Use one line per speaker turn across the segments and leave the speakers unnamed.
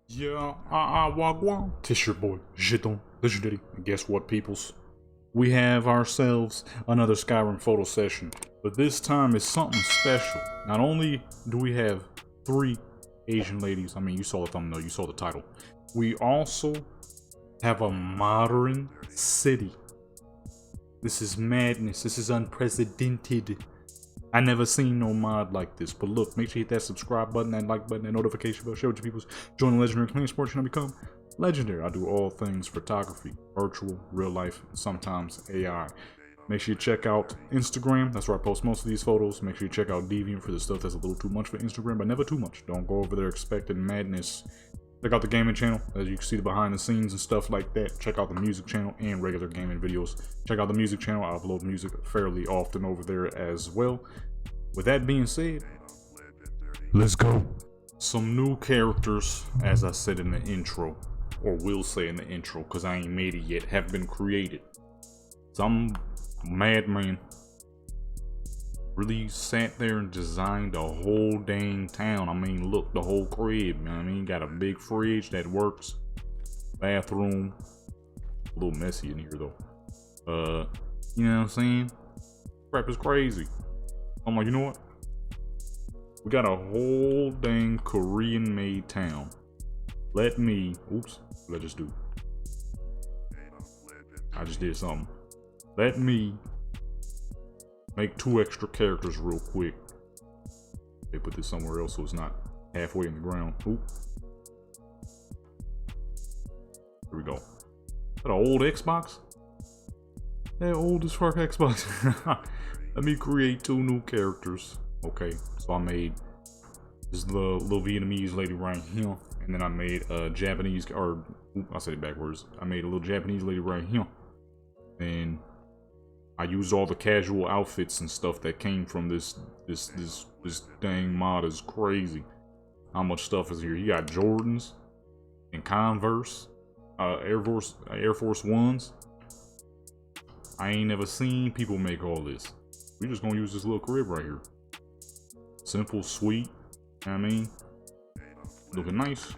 Yeah, wagwan. Tis your boy, Jeton, legendary. And guess what, peoples? We have ourselves another Skyrim photo session, but this time is something special. Not only do we have 3 Asian ladies, I mean, you saw the thumbnail, you saw the title. We also have a modern city. This is madness. This is unprecedented. I never seen no mod like this. But look, make sure you hit that subscribe button, that like button, that notification bell. Share with your peoples. Join the Legendary Clean Sports and become legendary. I do all things photography, virtual, real life, and sometimes AI. Make sure you check out Instagram. That's where I post most of these photos. Make sure you check out Deviant for the stuff that's a little too much for Instagram, but never too much. Don't go over there expecting madness. Check out the gaming channel, as you can see the behind the scenes and stuff like that. Check out the music channel and regular gaming videos. Check out the music channel. I upload music fairly often over there as well. With that being said, let's go. Some new characters, as I said in the intro, or will say in the intro, because I ain't made it yet, have been created. Some madman really sat there and designed a whole dang town. I mean, look, the whole crib, you know what I mean? Got a big fridge that works, bathroom, a little messy in here though. You know what I'm saying? Crap is crazy. I'm like, you know what? We got a whole dang Korean made town. Let me, oops, what did I just do? I just did something. Let me make 2 extra characters real quick. They put this somewhere else so it's not halfway in the ground. Oop. Here we go. Is that an old Xbox? That old as fuck Xbox. Let me create 2 new characters. Okay, so I made this little Vietnamese lady right here, and then I made a Japanese, or I said it backwards. I made a little Japanese lady right here, and I used all the casual outfits and stuff that came from this dang mod. Is crazy how much stuff is here. You got Jordans and Converse, Air Force Ones. I ain't never seen people make all this. We just gonna use this little crib right here. Simple, sweet, you know what I mean? Looking nice.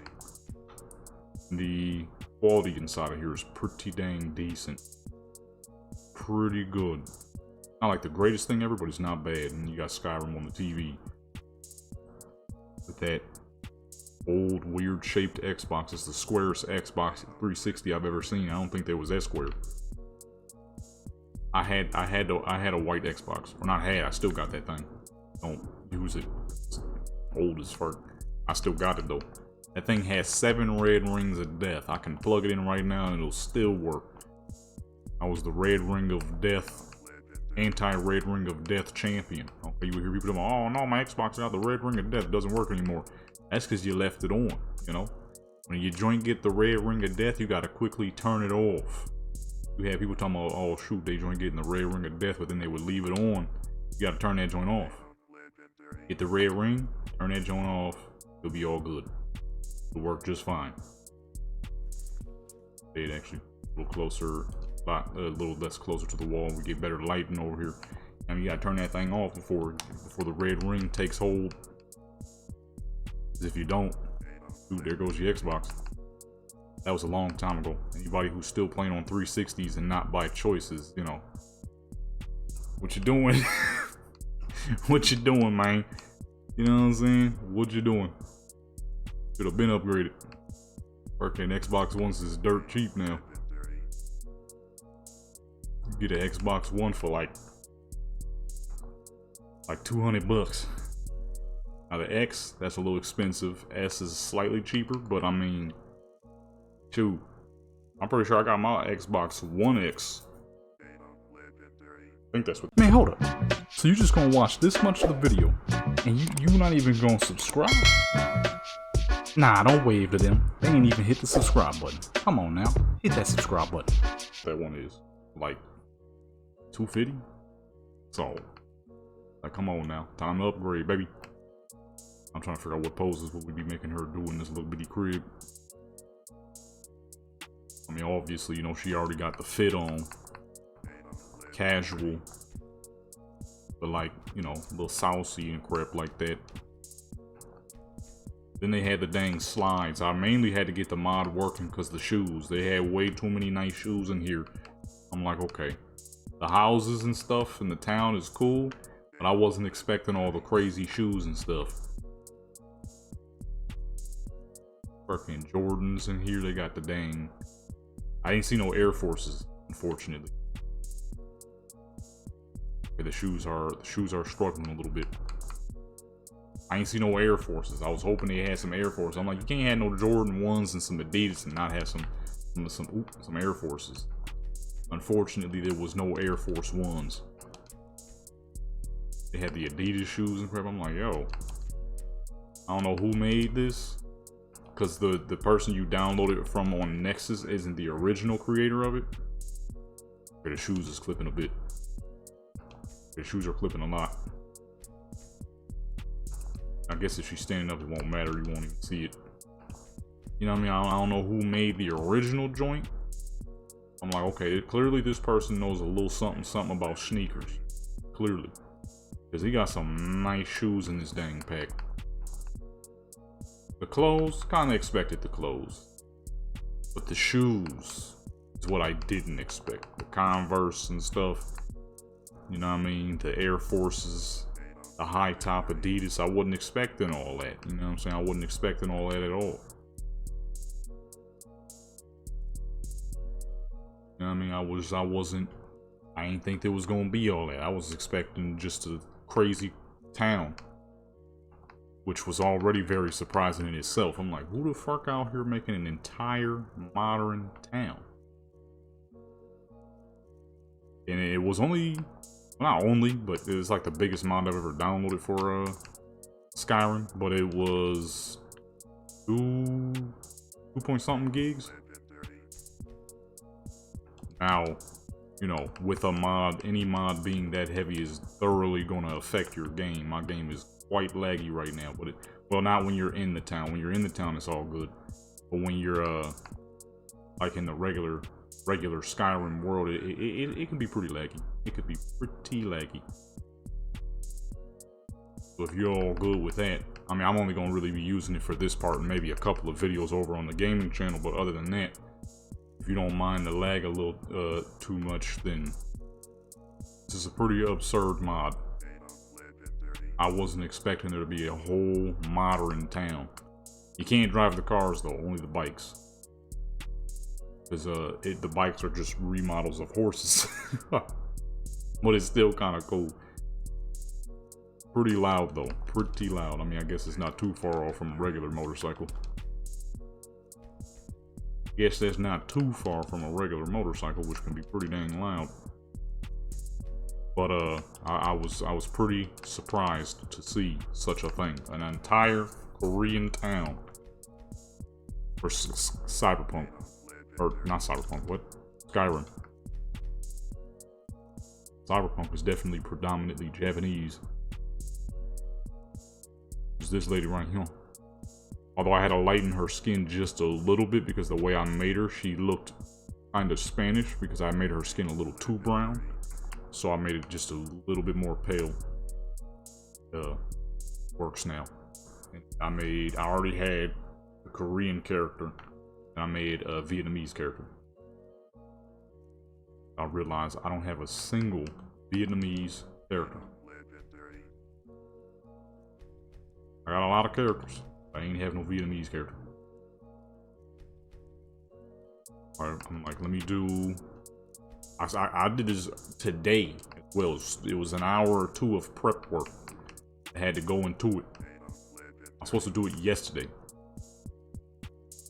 The quality inside of here is pretty dang decent. Pretty good. Not like the greatest thing ever, but it's not bad. And you got Skyrim on the TV. With that old, weird shaped Xbox. It's the squarest Xbox 360 I've ever seen. I don't think there was that square. I had a white Xbox. Or not had, I still got that thing. Don't use it. It's old as fuck. I still got it though. That thing has 7 red rings of death. I can plug it in right now and it'll still work. I was the red ring of death, anti-red ring of death champion. Okay, you hear people going, oh no, my Xbox got the red ring of death, doesn't work anymore. That's because you left it on, you know? When your joint get the red ring of death, you gotta quickly turn it off. You have people talking about, oh shoot, they joint getting the red ring of death, but then they would leave it on. You gotta turn that joint off. Get the red ring, turn that joint off, it'll be all good. It'll work just fine. It actually a little closer, a little less closer to the wall. We get better lighting over here. And you gotta turn that thing off before the red ring takes hold. If you don't, dude, there goes your Xbox. That was a long time ago. Anybody who's still playing on 360s and not by choices, you know, what you doing? What you doing, man? You know what I'm saying? What you doing? Should have been upgraded. Working Xbox Ones is dirt cheap now. You get an Xbox One for like 200 bucks. Now the X, that's a little expensive. S is slightly cheaper, but I mean, shoot, I'm pretty sure I got my Xbox One X. I think that's what. Man, hold up. So you just gonna watch this much of the video, and you not even gonna subscribe? Nah, don't wave to them. They ain't even hit the subscribe button. Come on now, hit that subscribe button. That one is like 250. So, like, come on now, time to upgrade, baby. I'm trying to figure out what poses would we be making her do in this little bitty crib. I mean, obviously, you know, she already got the fit on. Casual. But like, you know, a little saucy and crap like that. Then they had the dang slides. I mainly had to get the mod working because the shoes. They had way too many nice shoes in here. I'm like, okay. The houses and stuff in the town is cool, but I wasn't expecting all the crazy shoes and stuff. Fucking Jordans in here. They got the dang... I didn't see no Air Forces, unfortunately. Okay, the shoes are struggling a little bit. I ain't see no Air Forces. I was hoping they had some Air Forces. I'm like, you can't have no Jordan 1s and some Adidas and not have some Air Forces. Unfortunately, there was no Air Force 1s. They had the Adidas shoes and crap. I'm like, yo, I don't know who made this, because the person you downloaded it from on Nexus isn't the original creator of it. Okay, the shoes is clipping a bit. The shoes are clipping a lot. I guess if she's standing up, it won't matter. You won't even see it. You know what I mean? I don't know who made the original joint. I'm like, okay, clearly this person knows a little something about sneakers. Clearly. Because he got some nice shoes in this dang pack. The clothes, kind of expected the clothes. But the shoes is what I didn't expect. The Converse and stuff. You know what I mean? The Air Forces. The high top Adidas. I wasn't expecting all that. You know what I'm saying? I wasn't expecting all that at all. You know what I mean? I ain't think there was gonna be all that. I was expecting just a crazy town, which was already very surprising in itself. I'm like, who the fuck out here making an entire modern town? And it was only, not only, but it was like the biggest mod I've ever downloaded for Skyrim, but it was 2 point something gigs. Now, you know, with a mod, any mod being that heavy is thoroughly going to affect your game. My game is quite laggy right now, but well, not when you're in the town. When you're in the town, it's all good. But when you're like in the regular Skyrim world, it can be pretty laggy. It could be pretty laggy. So if you're all good with that, I mean, I'm only going to really be using it for this part and maybe a couple of videos over on the gaming channel. But other than that, if you don't mind the lag a little too much, then this is a pretty absurd mod. I wasn't expecting there to be a whole modern town. You can't drive the cars though, only the bikes. Because the bikes are just remodels of horses. But it's still kind of cool. Pretty loud though, pretty loud. I mean, I guess it's not too far off from a regular motorcycle. Guess that's not too far from a regular motorcycle, which can be pretty dang loud. But I was pretty surprised to see such a thing. An entire Korean town for Cyberpunk. Or not Cyberpunk, what? Skyrim. Cyberpunk is definitely predominantly Japanese. There's this lady right here. Although I had to lighten her skin just a little bit because the way I made her, she looked kind of Spanish because I made her skin a little too brown. So I made it just a little bit more pale. Works now. And I already had a Korean character, and I made a Vietnamese character. I realized I don't have a single Vietnamese character. I got a lot of characters. I ain't have no Vietnamese character. Alright, I'm like, let me do... I did this today as well. It was an hour or two of prep work. I had to go into it. I was supposed to do it yesterday.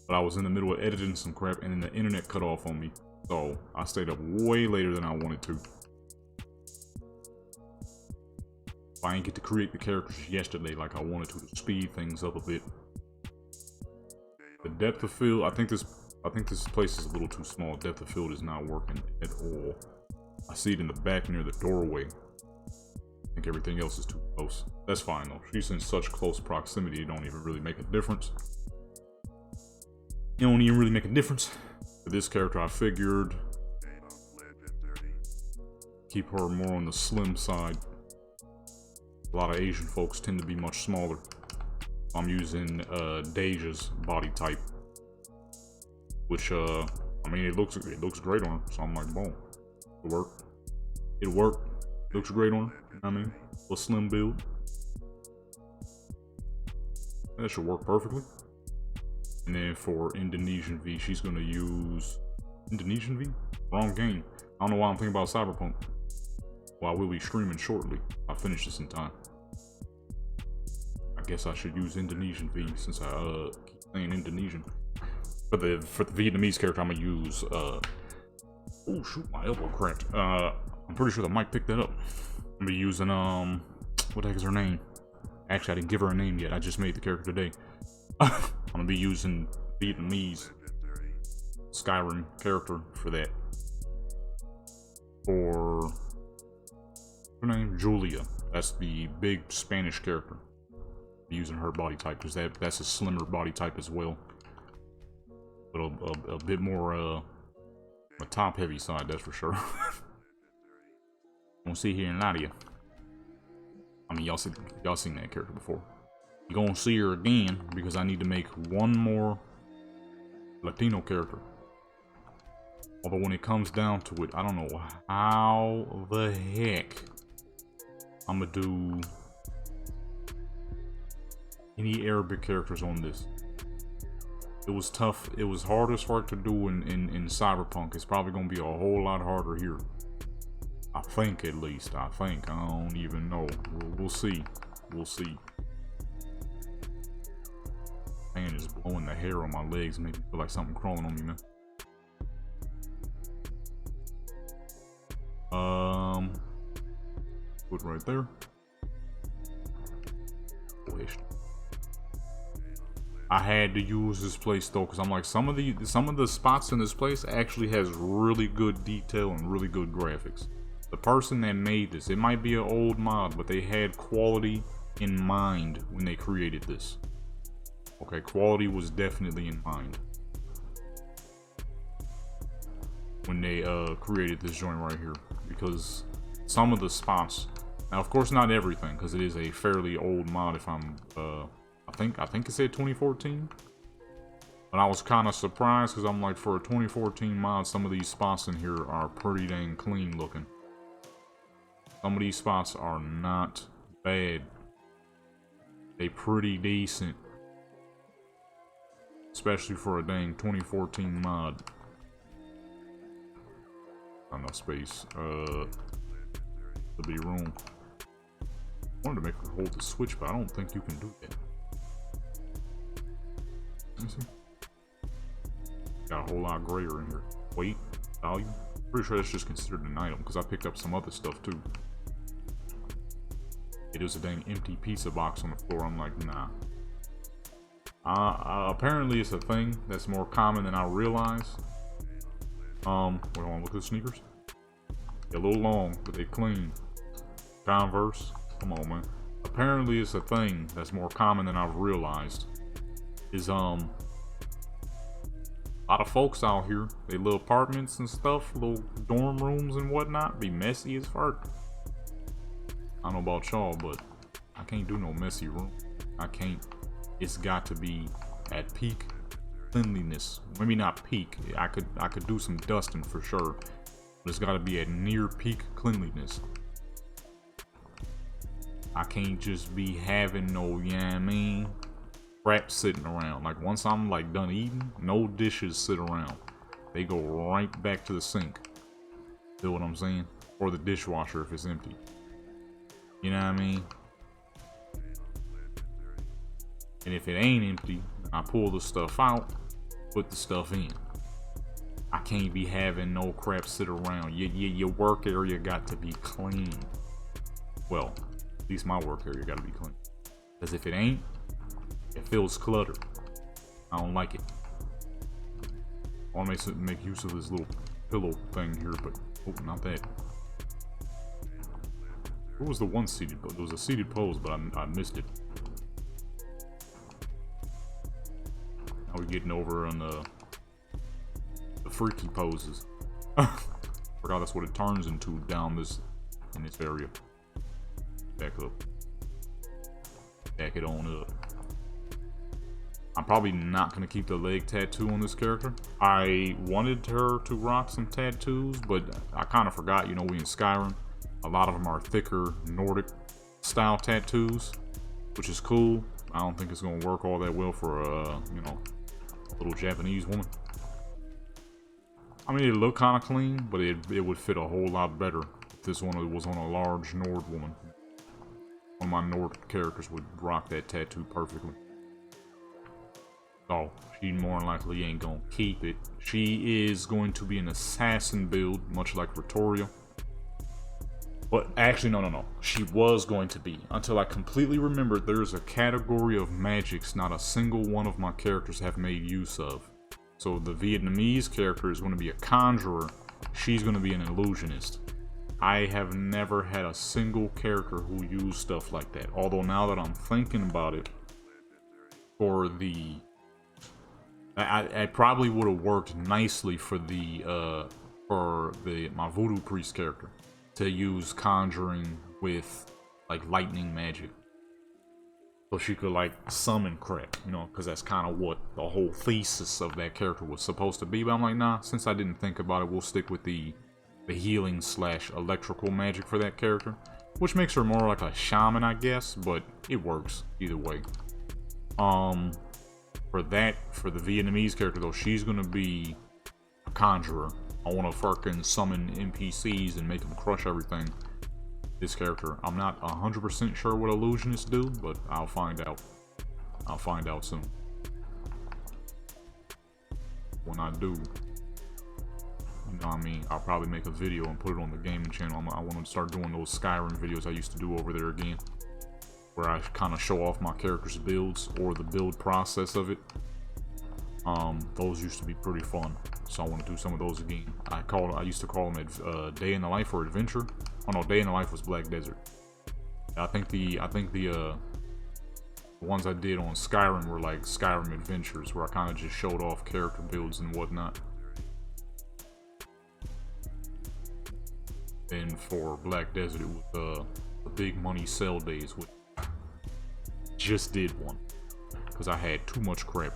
But I was in the middle of editing some crap and then the internet cut off on me. So I stayed up way later than I wanted to. I didn't get to create the characters yesterday like I wanted to speed things up a bit. The depth of field, I think this place is a little too small. Depth of field is not working at all. I see it in the back near the doorway. I think everything else is too close. That's fine though. She's in such close proximity, it don't even really make a difference. It don't even really make a difference. For this character, I figured keep her more on the slim side. A lot of Asian folks tend to be much smaller. I'm using Deja's body type, which I mean it looks great on her. So I'm like, boom, it'll work. It'll work. Looks great on her. You know what I mean, a slim build. That should work perfectly. And then for Indonesian V, she's gonna use Indonesian V. Wrong game. I don't know why I'm thinking about Cyberpunk. Well, I will be streaming shortly. I'll finish this in time. I guess I should use Indonesian V since I keep saying Indonesian. For the Vietnamese character, I'm gonna use oh shoot, my elbow cracked. I'm pretty sure the mic picked that up. I'm gonna be using what the heck is her name? Actually, I didn't give her a name yet. I just made the character today. I'm gonna be using Vietnamese Skyrim character for that. For her name, Julia. That's the big Spanish character. Using her body type because that's a slimmer body type as well, but a bit more a top heavy side, that's for sure. Gonna see here in Nadia. I mean, y'all seen that character before. You're gonna see her again because I need to make one more Latino character. Although when it comes down to it, I don't know how the heck I'm gonna do any Arabic characters on this. It was tough. It was hardest work to do in Cyberpunk. It's probably gonna be a whole lot harder here. I think, at least. I think. I don't even know. We'll see. We'll see. Man, just blowing the hair on my legs make me feel like something crawling on me, man. Put it right there. I had to use this place though, because I'm like, some of the spots in this place actually has really good detail and really good graphics. The person that made this, it might be an old mod, but they had quality in mind when they created this. Okay, quality was definitely in mind when they created this joint right here, because some of the spots, now of course not everything, because it is a fairly old mod. If I'm I think it said 2014, but I was kind of surprised because I'm like, for a 2014 mod, some of these spots in here are pretty dang clean looking. Some of these spots are not bad. They pretty decent, especially for a dang 2014 mod. Not enough space. There'll be room. I wanted to make her hold the switch, but I don't think you can do that. Let me see. Got a whole lot grayer in here. Weight, value. Pretty sure that's just considered an item because I picked up some other stuff too. It was a dang empty pizza box on the floor. I'm like, nah. Apparently it's a thing that's more common than I realized. Wait, hold on, look at the sneakers. They're a little long, but they clean. Converse, come on, man. Apparently it's a thing that's more common than I've realized. Is a lot of folks out here, they little apartments and stuff, little dorm rooms and whatnot, be messy as fuck. I don't know about y'all, but I can't do no messy room. I can't. It's got to be at peak cleanliness. Maybe not peak. I could do some dusting for sure, but it's got to be at near peak cleanliness. I can't just be having no, you know what I mean, crap sitting around. Like, once I'm like done eating, no dishes sit around. They go right back to the sink. Feel what I'm saying? Or the dishwasher if it's empty. You know what I mean? And if it ain't empty, I pull the stuff out, put the stuff in. I can't be having no crap sit around. Your work area got to be clean. Well, at least my work area got to be clean. Because if it ain't, it feels cluttered. I don't like it. I want to make use of this little pillow thing here, but oh, not that. Where was the one seated pose? There was a seated pose, but I missed it. Now we're getting over on the freaky poses. Forgot that's what it turns into down this in this area. Back up. Back it on up. I'm probably not going to keep the leg tattoo on this character. I wanted her to rock some tattoos, but I kind of forgot, you know, we in Skyrim. A lot of them are thicker Nordic style tattoos, which is cool. I don't think it's going to work all that well for you know, a little Japanese woman. I mean, it looked kind of clean, but it would fit a whole lot better if this one was on a large Nord woman. One of my Nord characters would rock that tattoo perfectly. Oh, she more than likely ain't gonna keep it. She is going to be an assassin build, much like Ritoria. But actually, no. She was going to be. Until I completely remembered there's a category of magics not a single one of my characters have made use of. So the Vietnamese character is going to be a conjurer. She's going to be an illusionist. I have never had a single character who used stuff like that. Although now that I'm thinking about it, for the... I probably would have worked nicely for my voodoo priest character to use conjuring with like lightning magic, so she could like summon crap, you know, because that's kind of what the whole thesis of that character was supposed to be. But I'm like, nah, since I didn't think about it, we'll stick with the healing / electrical magic for that character, which makes her more like a shaman, I guess, but it works either way. For the Vietnamese character though, she's gonna be a conjurer. I want to fucking summon NPCs and make them crush everything. This character, I'm not 100% sure what illusionists do, but I'll find out. I'll find out soon. When I do, you know what I mean, I'll probably make a video and put it on the gaming channel. I want to start doing those Skyrim videos I used to do over there again, where I kind of show off my character's builds or the build process of it. Those used to be pretty fun, so I want to do some of those again. I used to call them Day in the Life or Adventure. Oh no, Day in the Life was Black Desert. I think the ones I did on Skyrim were like Skyrim Adventures, where I kind of just showed off character builds and whatnot. And for Black Desert, it was the Big Money Sell Days, which just did one because I had too much crap.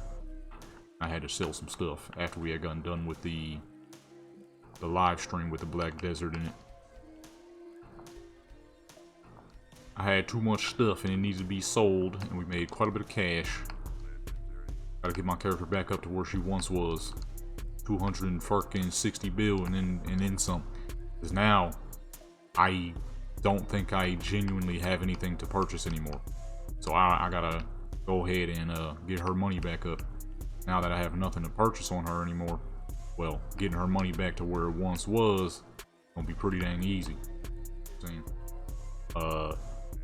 I had to sell some stuff after we had gotten done with the live stream with the Black Desert in it. I had too much stuff and it needed to be sold, and we made quite a bit of cash. Gotta get my character back up to where she once was, 260 bill and then some. Because now I don't think I genuinely have anything to purchase anymore. So I gotta go ahead and get her money back up. Now that I have nothing to purchase on her anymore, well, getting her money back to where it once was gonna be pretty dang easy.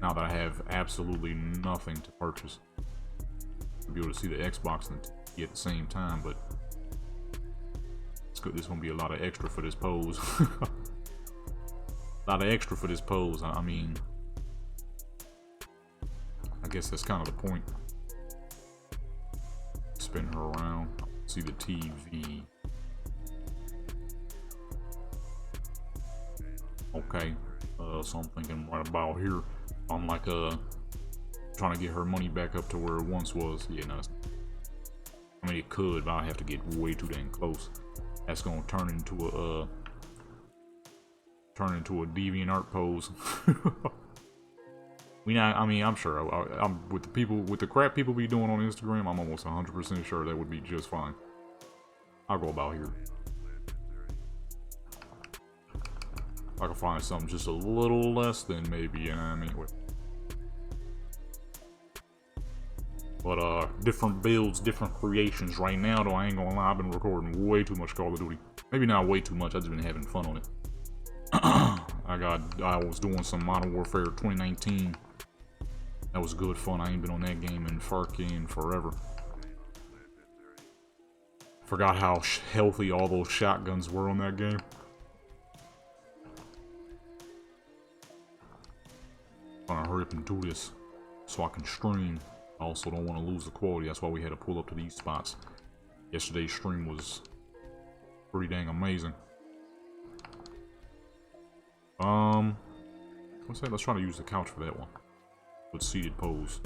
Now that I have absolutely nothing to purchase, I'll be able to see the Xbox and the TV at the same time, but it's good. There's gonna be a lot of extra for this pose. A lot of extra for this pose. I mean, I guess that's kind of the point. Spin her around, see the TV. Okay, so I'm thinking right about here. I'm like trying to get her money back up to where it once was. Yeah, no, I mean it could, but I have to get way too dang close. That's gonna turn into a DeviantArt pose. I mean, I'm sure. I'm with the crap people be doing on Instagram. I'm almost 100% sure that would be just fine. I'll go about here. I can find something just a little less than maybe, you know what I mean? But different builds, different creations. Right now, though, I ain't gonna lie, I've been recording way too much Call of Duty. Maybe not way too much. I've just been having fun on it. I was doing some Modern Warfare 2019. That was good fun. I ain't been on that game in fucking forever. Forgot how healthy all those shotguns were on that game. I'm gonna hurry up and do this so I can stream. I also don't want to lose the quality. That's why we had to pull up to these spots. Yesterday's stream was pretty dang amazing. Let's try to use the couch for that one. With seated pose.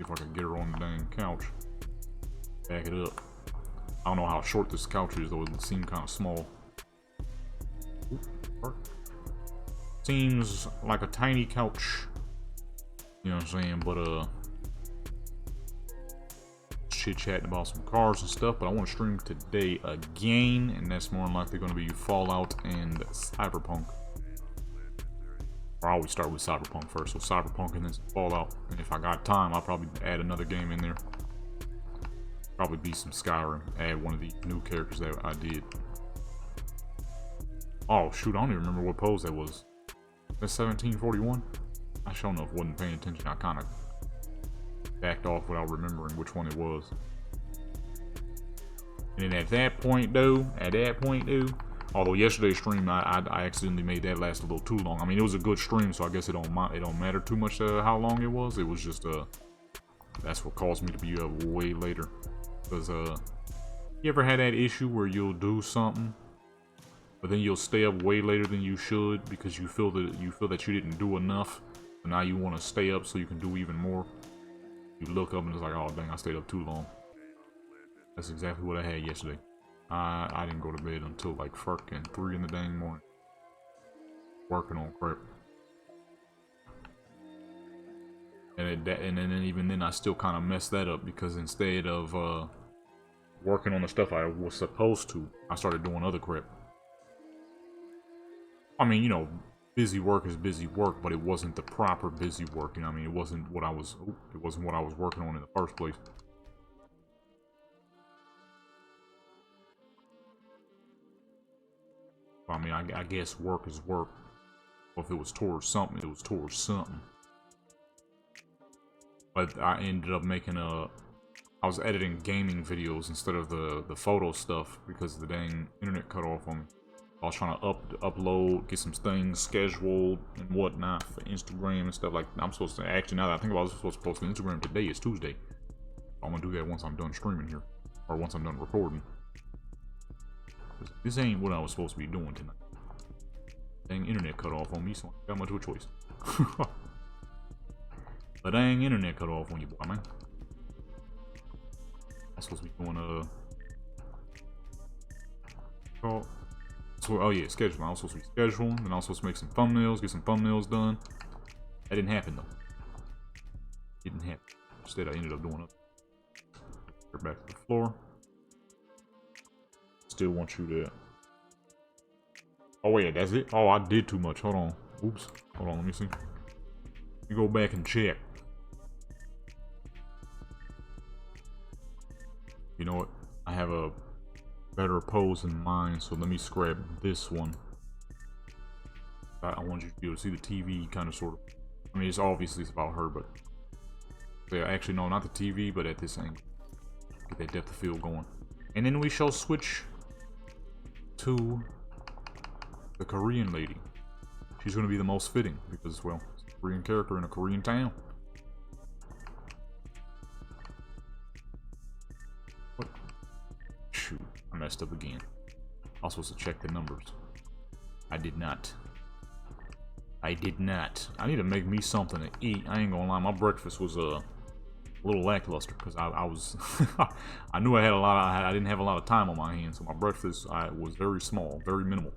See if I can get her on the dang couch. Back it up. I don't know how short this couch is though, it seemed kind of small. Ooh, seems like a tiny couch. You know what I'm saying? But chit-chatting about some cars and stuff, but I want to stream today again, and that's more than likely going to be Fallout and Cyberpunk. Or I always start with Cyberpunk first, so Cyberpunk and then Fallout, and if I got time, I'll probably add another game in there. Probably be some Skyrim, add one of the new characters that I did. Oh shoot, I don't even remember what pose that was. That's 1741? I sure enough wasn't paying attention, I kind of backed off without remembering which one it was. And then at that point though, although yesterday's stream I accidentally made that last a little too long. I mean, it was a good stream, so I guess it don't matter too much how long it was. It was just that's what caused me to be up way later. Because you ever had that issue where you'll do something, but then you'll stay up way later than you should because you feel that you didn't do enough, and now you want to stay up so you can do even more. You look up and it's like, oh dang, I stayed up too long. That's exactly what I had yesterday. I didn't go to bed until like fucking 3 in the dang morning. Working on crap. And then even then I still kind of messed that up because instead of working on the stuff I was supposed to, I started doing other crap. I mean, you know, busy work is busy work, but it wasn't the proper busy work. You know what I mean? It wasn't what I was working on in the first place. I mean, I guess work is work. Well, if it was towards something, it was towards something. But I ended up making I was editing gaming videos instead of the photo stuff because the dang internet cut off on me. I was trying to upload, get some things scheduled and whatnot for Instagram and stuff like that. I'm supposed to, actually now that I think about it, I was supposed to post on Instagram today. It's Tuesday. I'm gonna do that once I'm done streaming here. Or once I'm done recording. This ain't what I was supposed to be doing tonight. Dang internet cut off on me, so I got much of a choice. But dang internet cut off on you, boy, man. I'm supposed to be doing oh yeah, scheduling. I was supposed to be scheduling, and I was supposed to make some thumbnails, get some thumbnails done. That didn't happen though. Didn't happen. Instead, I ended up doing it. Get back to the floor. Still want you to. Oh wait, that's it. Oh, I did too much. Hold on. Oops. Hold on. Let me see. Let me go back and check. You know what? I have a better pose in mind, so let me scrap this one. I want you to be able to see the TV kind of sort of. I mean, it's obviously about her, but yeah, actually no, not the TV, but at this angle, get that depth of field going, and then we shall switch to the Korean lady. She's going to be the most fitting because, well, it's a Korean character in a Korean town. What? Shoot, I messed up again. I was supposed to check the numbers. I did not. I did not. I need to make me something to eat. I ain't gonna lie, my breakfast was a little lackluster because I was I knew I had I didn't have a lot of time on my hands, so my breakfast was very small, very minimal.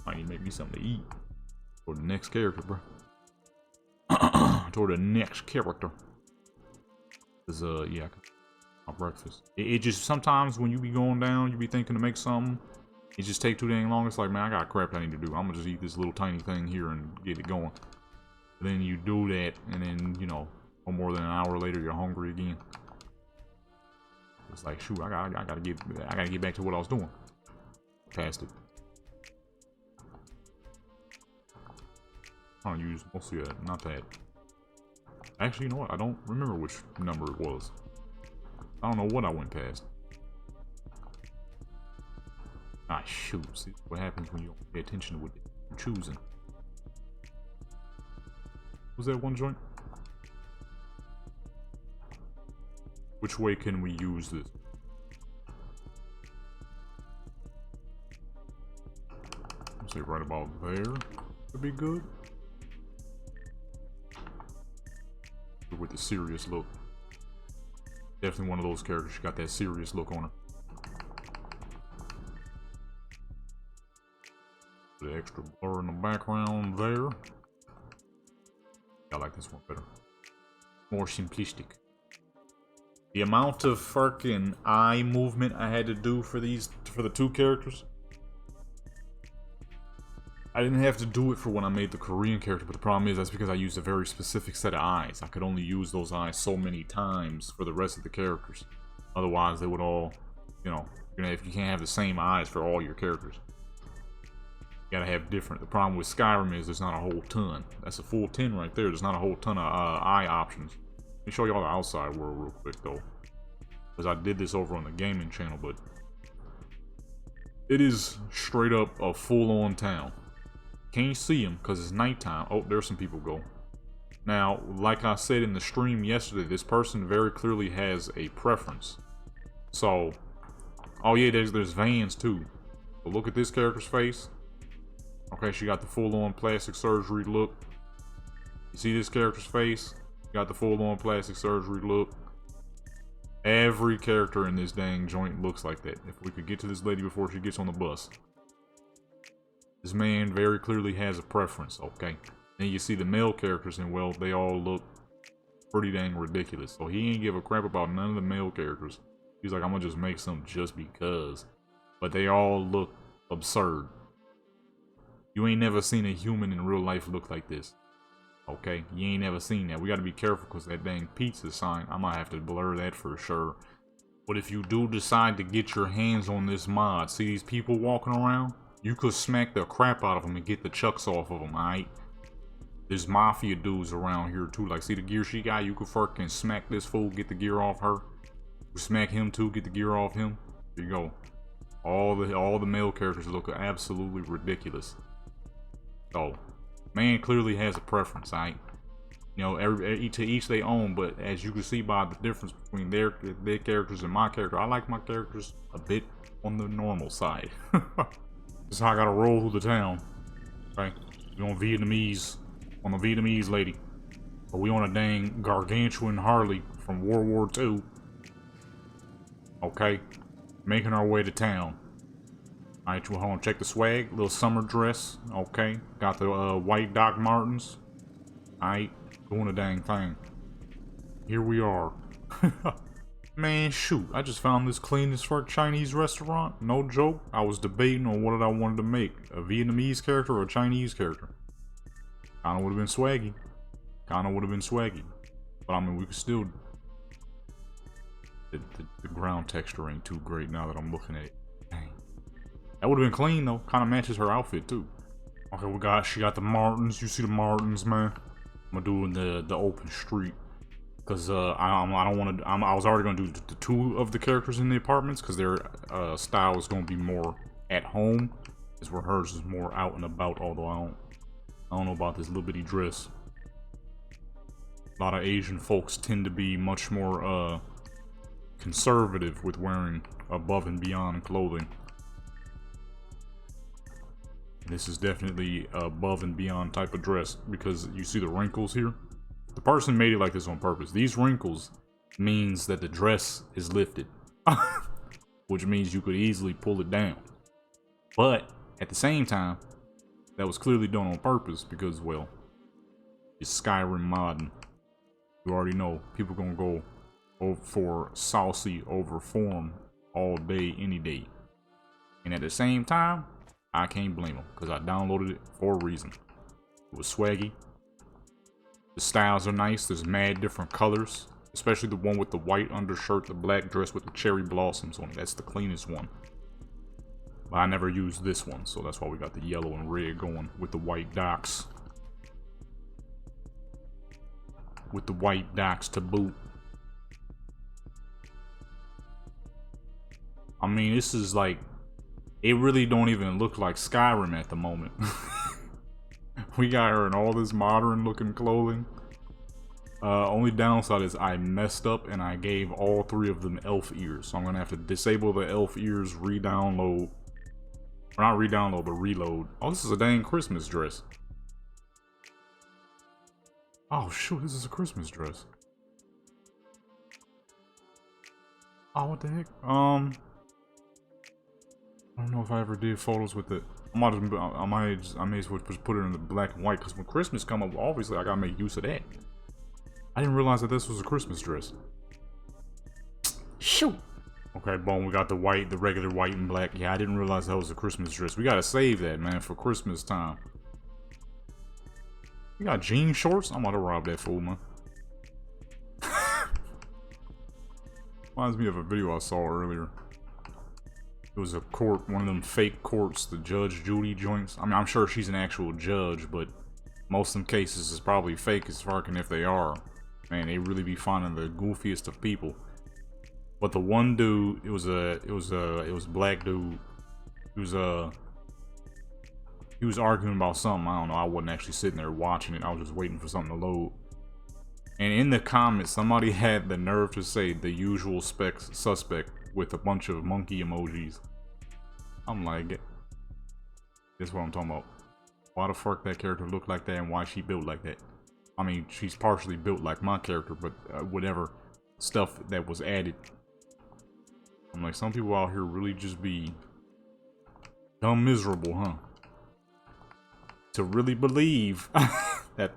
I need to make me something to eat. Toward the next character, bro. Toward the next character. Cause yeah, my breakfast. It just sometimes when you be going down, you be thinking to make something. It just take too dang long. It's like, man, I got crap I need to do. I'm gonna just eat this little tiny thing here and get it going. Then you do that, and then, you know, no more than an hour later, you're hungry again. It's like, shoot, I gotta get back to what I was doing. Past it. I'm trying to use mostly not that. Actually, you know what? I don't remember which number it was. I don't know what I went past. Ah, shoot. See what happens when you don't pay attention to what you're choosing. Was that one joint? Which way can we use this? I'll say right about there. Could be good. with the serious look. Definitely one of those characters. She got that serious look on her. The extra blur in the background there. I like this one better. More simplistic. The amount of fucking eye movement I had to do for the two characters. I didn't have to do it for when I made the Korean character, but the problem is that's because I used a very specific set of eyes. I could only use those eyes so many times for the rest of the characters. Otherwise, they would all, you know, if you can't have the same eyes for all your characters. You gotta have different. The problem with Skyrim is there's not a whole ton. That's a full 10 right there. There's not a whole ton of eye options. Let me show y'all the outside world real quick though, because I did this over on the gaming channel, but it is straight up a full-on town. Can't see them because it's nighttime. Oh, there's some people go. Now, like I said in the stream yesterday, this person very clearly has a preference. So, oh yeah, there's vans too. But look at this character's face. Okay, she got the full-on plastic surgery look. You see this character's face? Got the full-on plastic surgery look. Every character in this dang joint looks like that. If we could get to this lady before she gets on the bus. This man very clearly has a preference, okay? Then you see the male characters, and well, they all look pretty dang ridiculous. So he ain't give a crap about none of the male characters. He's like, I'm gonna just make some just because. But they all look absurd. You ain't never seen a human in real life look like this. Okay, you ain't never seen that. We gotta be careful because that dang pizza sign, I might have to blur that for sure. But if you do decide to get your hands on this mod, see these people walking around? You could smack the crap out of them and get the chucks off of them, alright? There's mafia dudes around here too. Like, see the gear she got? You could fucking smack this fool, get the gear off her. You smack him too, get the gear off him. There you go. All the male characters look absolutely ridiculous. So, man clearly has a preference, alright? You know, to each they own, but as you can see by the difference between their characters and my character, I like my characters a bit on the normal side. This is how I gotta roll through the town. Okay? We on Vietnamese, on a Vietnamese lady. But we on a dang gargantuan Harley from World War II. Okay? Making our way to town. Alright, hold on, check the swag. Little summer dress. Okay. Got the white Doc Martens. Alright. Doing the dang thing. Here we are. Man, shoot. I just found this clean as fuck Chinese restaurant. No joke. I was debating on what I wanted to make. A Vietnamese character or a Chinese character. Kinda would have been swaggy. Kinda would have been swaggy. But I mean, we could still... The ground texture ain't too great now that I'm looking at it. Dang. That would have been clean though. Kinda matches her outfit too. Okay, she got the Martins. You see the Martins, man. I'm gonna do the open street. Because I don't want to. I was already gonna do the two of the characters in the apartments because their style is gonna be more at home, is where hers is more out and about. Although I don't know about this little bitty dress. A lot of Asian folks tend to be much more conservative with wearing above and beyond clothing. This is definitely above and beyond type of dress because you see the wrinkles here. The person made it like this on purpose. These wrinkles means that the dress is lifted. Which means you could easily pull it down. But at the same time, that was clearly done on purpose because, well, it's Skyrim modding. You already know people gonna go for saucy over form all day, any day. And at the same time, I can't blame them because I downloaded it for a reason. It was swaggy. The styles are nice. There's mad different colors, especially the one with the white undershirt, the black dress with the cherry blossoms on it. That's the cleanest one. But I never used this one, so that's why we got the yellow and red going with the white docs. With the white docs to boot. I mean, this is like, it really don't even look like Skyrim at the moment. We got her in all this modern looking clothing. Only downside is I messed up and I gave all three of them elf ears. So I'm gonna have to disable the elf ears, re-download. Or not re-download, but reload. Oh, this is a dang Christmas dress. Oh shoot, this is a Christmas dress. Oh, what the heck? I don't know if I ever did photos with it. I may as well just put it in the black and white, because when Christmas come up, obviously I gotta make use of that. I didn't realize that this was a Christmas dress. Shoot! Okay, boom, we got the white, the regular white and black. Yeah, I didn't realize that was a Christmas dress. We gotta save that, man, for Christmas time. You got jean shorts? I'm gonna rob that fool, man. Reminds me of a video I saw earlier. It was a court, one of them fake courts, the Judge Judy joints. I mean, I'm sure she's an actual judge, but most of them cases is probably fake as fucking if they are. Man, they really be finding the goofiest of people. But the one dude, it was a black dude. He was arguing about something. I don't know. I wasn't actually sitting there watching it. I was just waiting for something to load. And in the comments, somebody had the nerve to say the usual suspect with a bunch of monkey emojis. I'm like, that's what I'm talking about. Why the fuck that character look like that and why she built like that? I mean, she's partially built like my character, but whatever stuff that was added. I'm like, some people out here really just be dumb miserable, huh? To really believe that.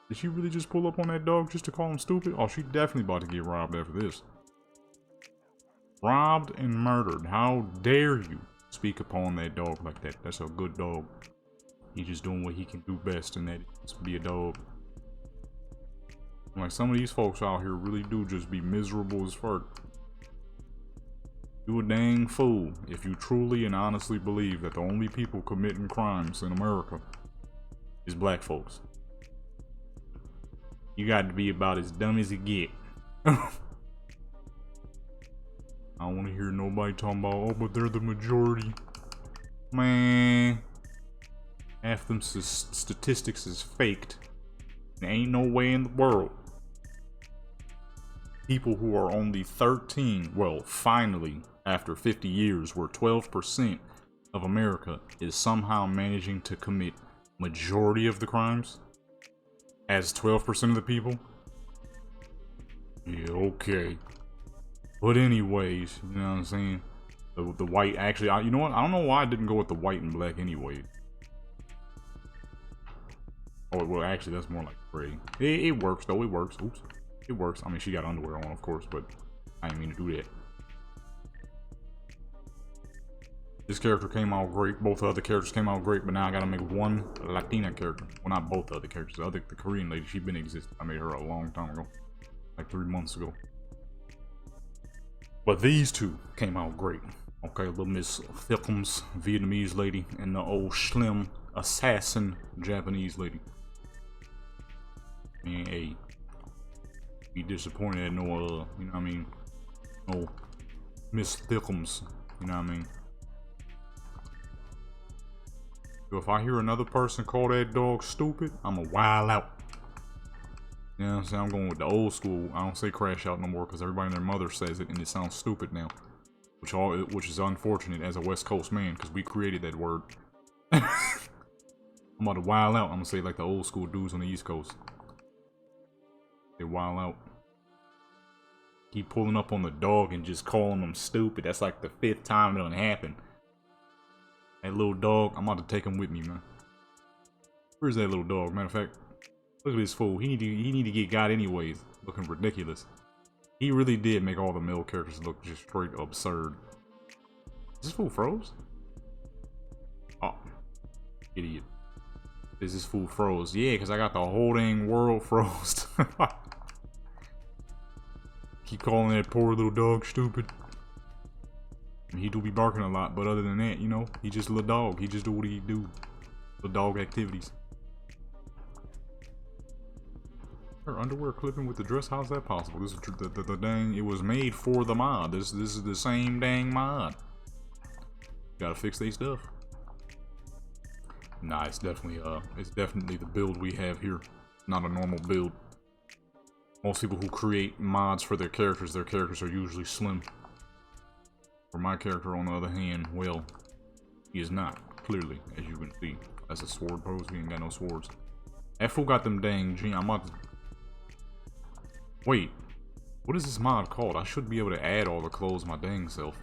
Did she really just pull up on that dog just to call him stupid? Oh, she definitely about to get robbed after this. Robbed and murdered. How dare you speak upon that dog like that? That's a good dog. He's just doing what he can do best, and that is be a dog. Like, some of these folks out here really do just be miserable as fuck. You a dang fool if you truly and honestly believe that the only people committing crimes in America is black folks. You got to be about as dumb as it get. I don't want to hear nobody talking about, oh, but they're the majority. Man, half them statistics is faked. There ain't no way in the world people who are only 13, well, finally, after 50 years, where 12% of America is somehow managing to commit majority of the crimes as 12% of the people. Yeah, okay. But anyways, you know what I'm saying? The white, actually, you know what? I don't know why I didn't go with the white and black anyway. Oh, well, actually, that's more like gray. It works, though. It works. Oops. It works. I mean, she got underwear on, of course, but I didn't mean to do that. This character came out great. Both the other characters came out great, but now I gotta make one Latina character. Well, not both the other characters. The Korean lady, she been existing. I made her a long time ago. Like 3 months ago. But these two came out great. Okay, little Miss Thickums, Vietnamese lady, and the old slim assassin Japanese lady. And hey, be disappointed at no you know what I mean, no Miss Thickums, you know what I mean. So if I hear another person call that dog stupid, I'm a wild out. You know what I'm saying? I'm going with the old school. I don't say crash out no more because everybody and their mother says it and it sounds stupid now. Which is unfortunate as a West Coast man because we created that word. I'm about to wild out. I'm gonna say like the old school dudes on the East Coast. They wild out. Keep pulling up on the dog and just calling them stupid. That's like the 5th time it done happened. That little dog, I'm about to take him with me, man. Where's that little dog? Matter of fact, look at this fool. He need to get got anyways. Looking ridiculous. He really did make all the male characters look just straight absurd. Is this fool froze? Oh, idiot. Is this fool froze? Yeah, because I got the whole dang world froze. Keep calling that poor little dog stupid. And he do be barking a lot, but other than that, you know, he just a little dog. He just do what he do. Little dog activities. Her underwear clipping with the dress, how's that possible? This is the dang, it was made for the mod. This is the same dang mod. Gotta fix these stuff. Nah, it's definitely the build we have here. Not a normal build. Most people who create mods for their characters are usually slim. For my character, on the other hand, well, he is not, clearly, as you can see. That's a sword pose, we ain't got no swords. That fool got them dang jeans. I'm about to... Wait, What is this mod called? I should be able to add all the clothes my dang self.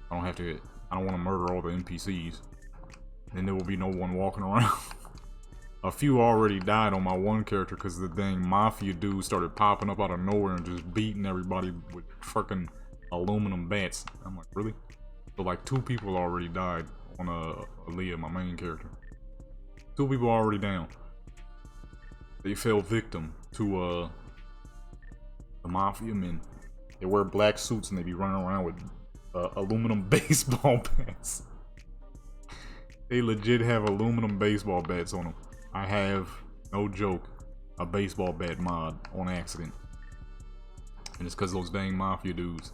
I don't have to. I don't want to murder all the NPCs. Then there will be no one walking around. A few already died on my one character because the dang mafia dude started popping up out of nowhere and just beating everybody with fucking aluminum bats. I'm like, really? So like 2 people already died on Aaliyah, my main character. 2 people already down. They fell victim to the mafia men. They wear black suits and they be running around with aluminum baseball bats. They legit have aluminum baseball bats on them. I have, no joke, a baseball bat mod on accident. And it's because those dang mafia dudes.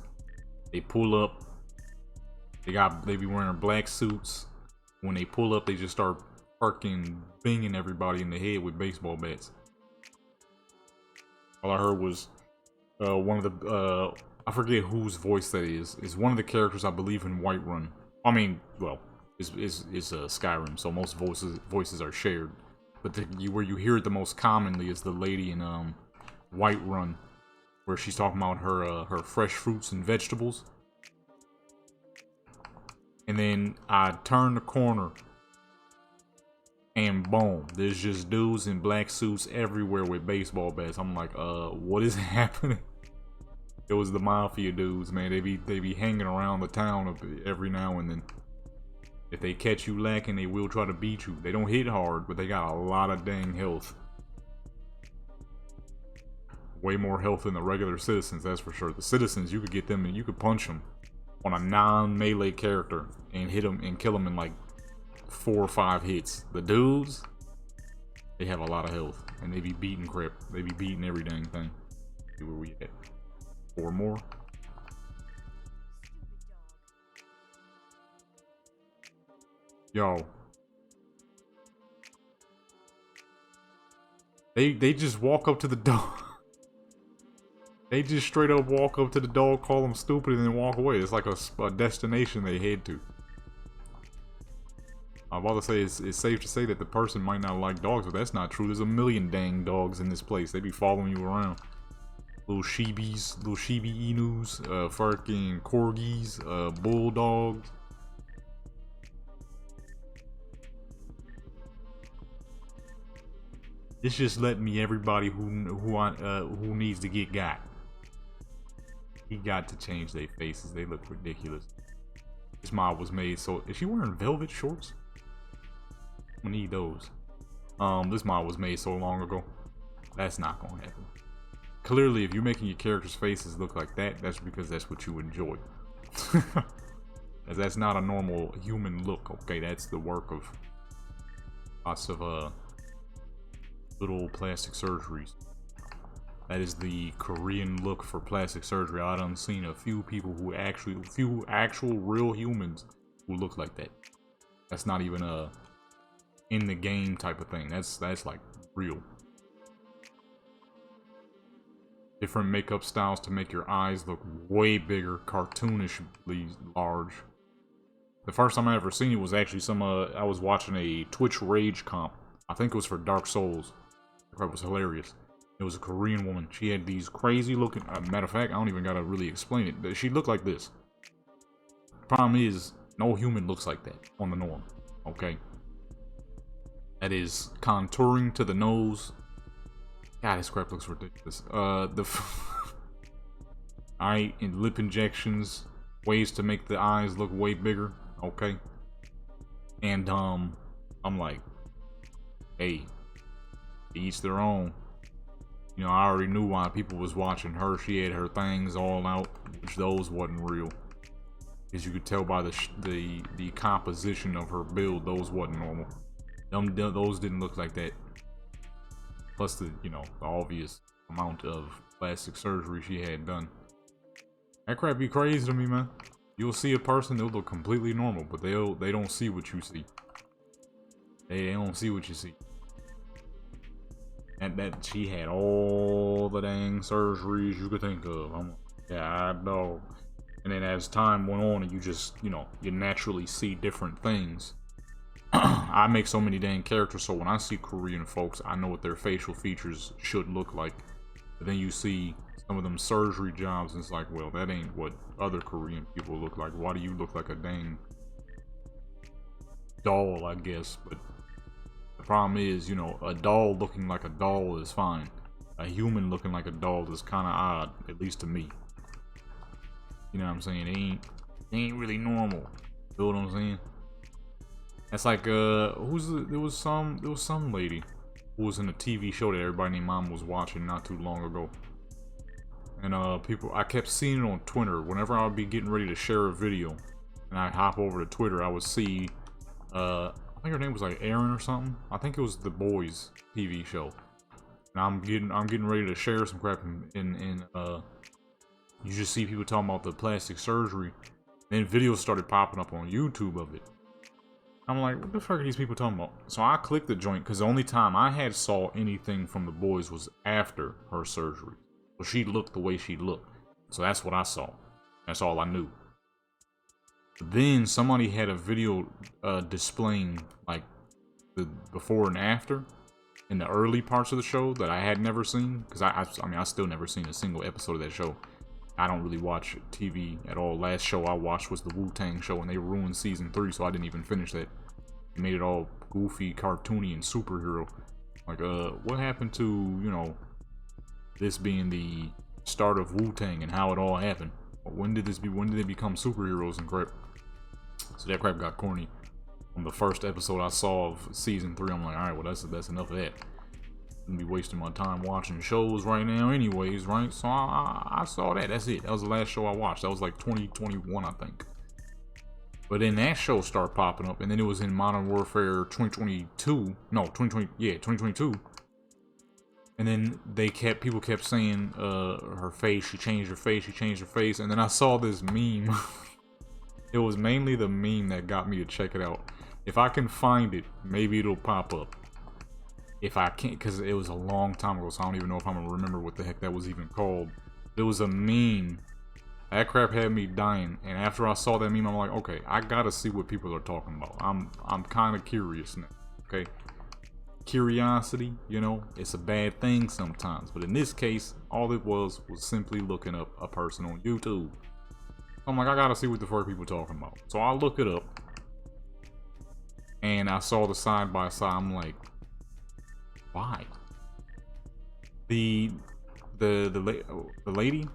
They pull up. They be wearing black suits. When they pull up, they just start fucking banging everybody in the head with baseball bats. All I heard was one of the I forget whose voice that is. It's one of the characters I believe in Whiterun. I mean, well, it's Skyrim, so most voices are shared. But where you hear it the most commonly is the lady in Whiterun, where she's talking about her fresh fruits and vegetables. And then I turn the corner, and boom, there's just dudes in black suits everywhere with baseball bats. I'm like, what is happening? It was the mafia dudes, man. They be hanging around the town every now and then. If they catch you lacking, they will try to beat you. They don't hit hard, but they got a lot of dang health. Way more health than the regular citizens, that's for sure. The citizens, you could get them and you could punch them on a non-melee character and hit them and kill them in like 4 or 5 hits. The dudes, they have a lot of health and they be beating crap. They be beating every dang thing. See where we at? 4 more. Yo. They just walk up to the dog. They just straight up walk up to the dog, call them stupid, and then walk away. It's like a destination they head to. I'm about to say it's safe to say that the person might not like dogs, but that's not true. There's a million dang dogs in this place. They be following you around. Little Shibis, little Shibi Inus, fucking Corgis, Bulldogs. It's just letting me everybody who needs to get got. He got to change their faces. They look ridiculous. This mod was made so. Is she wearing velvet shorts? I need those. This mod was made so long ago. That's not gonna happen. Clearly, if you're making your characters' faces look like that, that's because that's what you enjoy. That's not a normal human look. Okay, that's the work of lots of little plastic surgeries. That is the Korean look for plastic surgery. I done seen a few people who actual real humans who look like that. That's not even a in the game type of thing. That's like real. Different makeup styles to make your eyes look way bigger, cartoonishly large. The first time I ever seen it was actually I was watching a Twitch Rage comp. I think it was for Dark Souls. That was hilarious. It was a Korean woman. She had these crazy looking. Matter of fact, I don't even gotta really explain it. She looked like this. Problem is, no human looks like that on the norm. Okay. That is contouring to the nose. God, this crap looks ridiculous. Eye and lip injections, ways to make the eyes look way bigger. Okay. And I'm like, hey, each their own. You know, I already knew why people was watching her. She had her things all out, which those wasn't real. As you could tell by the composition of her build, those wasn't normal. Those didn't look like that. Plus the obvious amount of plastic surgery she had done. That crap be crazy to me, man. You'll see a person, they'll look completely normal, but they don't see what you see. They don't see what you see. And that she had all the dang surgeries you could think of. I'm like, yeah, I know. And then as time went on, and you just, you naturally see different things. I make so many dang characters, so when I see Korean folks, I know what their facial features should look like. But then you see some of them surgery jobs, and it's like, well, that ain't what other Korean people look like. Why do you look like a dang doll, I guess? But the problem is, you know, a doll looking like a doll is fine. A human looking like a doll is kind of odd, at least to me. You know what I'm saying? It ain't really normal. You know what I'm saying? That's like there was some lady who was in a TV show that everybody named Mom was watching not too long ago. And I kept seeing it on Twitter. Whenever I would be getting ready to share a video and I hop over to Twitter, I would see I think her name was like Erin or something. I think it was the Boys TV show. And I'm getting ready to share some crap in you just see people talking about the plastic surgery. Then videos started popping up on YouTube of it. I'm like, what the fuck are these people talking about? So I clicked the joint because the only time I had saw anything from the Boys was after her surgery. So she looked the way she looked. So that's what I saw. That's all I knew. Then somebody had a video displaying like the before and after in the early parts of the show that I had never seen, because I mean I still never seen a single episode of that show. I don't really watch TV at all. Last show I watched was the Wu-Tang show, and they ruined season 3, so I didn't even finish that. They made it all goofy, cartoony, and superhero. Like, what happened to, you know, this being the start of Wu-Tang and how it all happened? When did they become superheroes and crap? So that crap got corny. On the first episode I saw of season 3, I'm like, alright, well that's enough of that. I'm gonna be wasting my time watching shows right now anyways, right? So I saw that. That's it. That was the last show I watched. That was like 2021, I think. But then that show started popping up, and then it was in Modern Warfare 2022. No, 2020. Yeah, 2022. And then people kept saying her face. She changed her face. She changed her face. And then I saw this meme. It was mainly the meme that got me to check it out. If I can find it, maybe it'll pop up. If I can't, because it was a long time ago, so I don't even know if I'm gonna remember what the heck that was even called. There was a meme. That crap had me dying, and after I saw that meme, I'm like, okay, I gotta see what people are talking about. I'm kind of curious now. Okay, curiosity, you know, it's a bad thing sometimes, but in this case, all it was simply looking up a person on YouTube. I'm like, I gotta see what the fuck people talking about. So I look it up, and I saw the side by side. I'm like, why? The lady,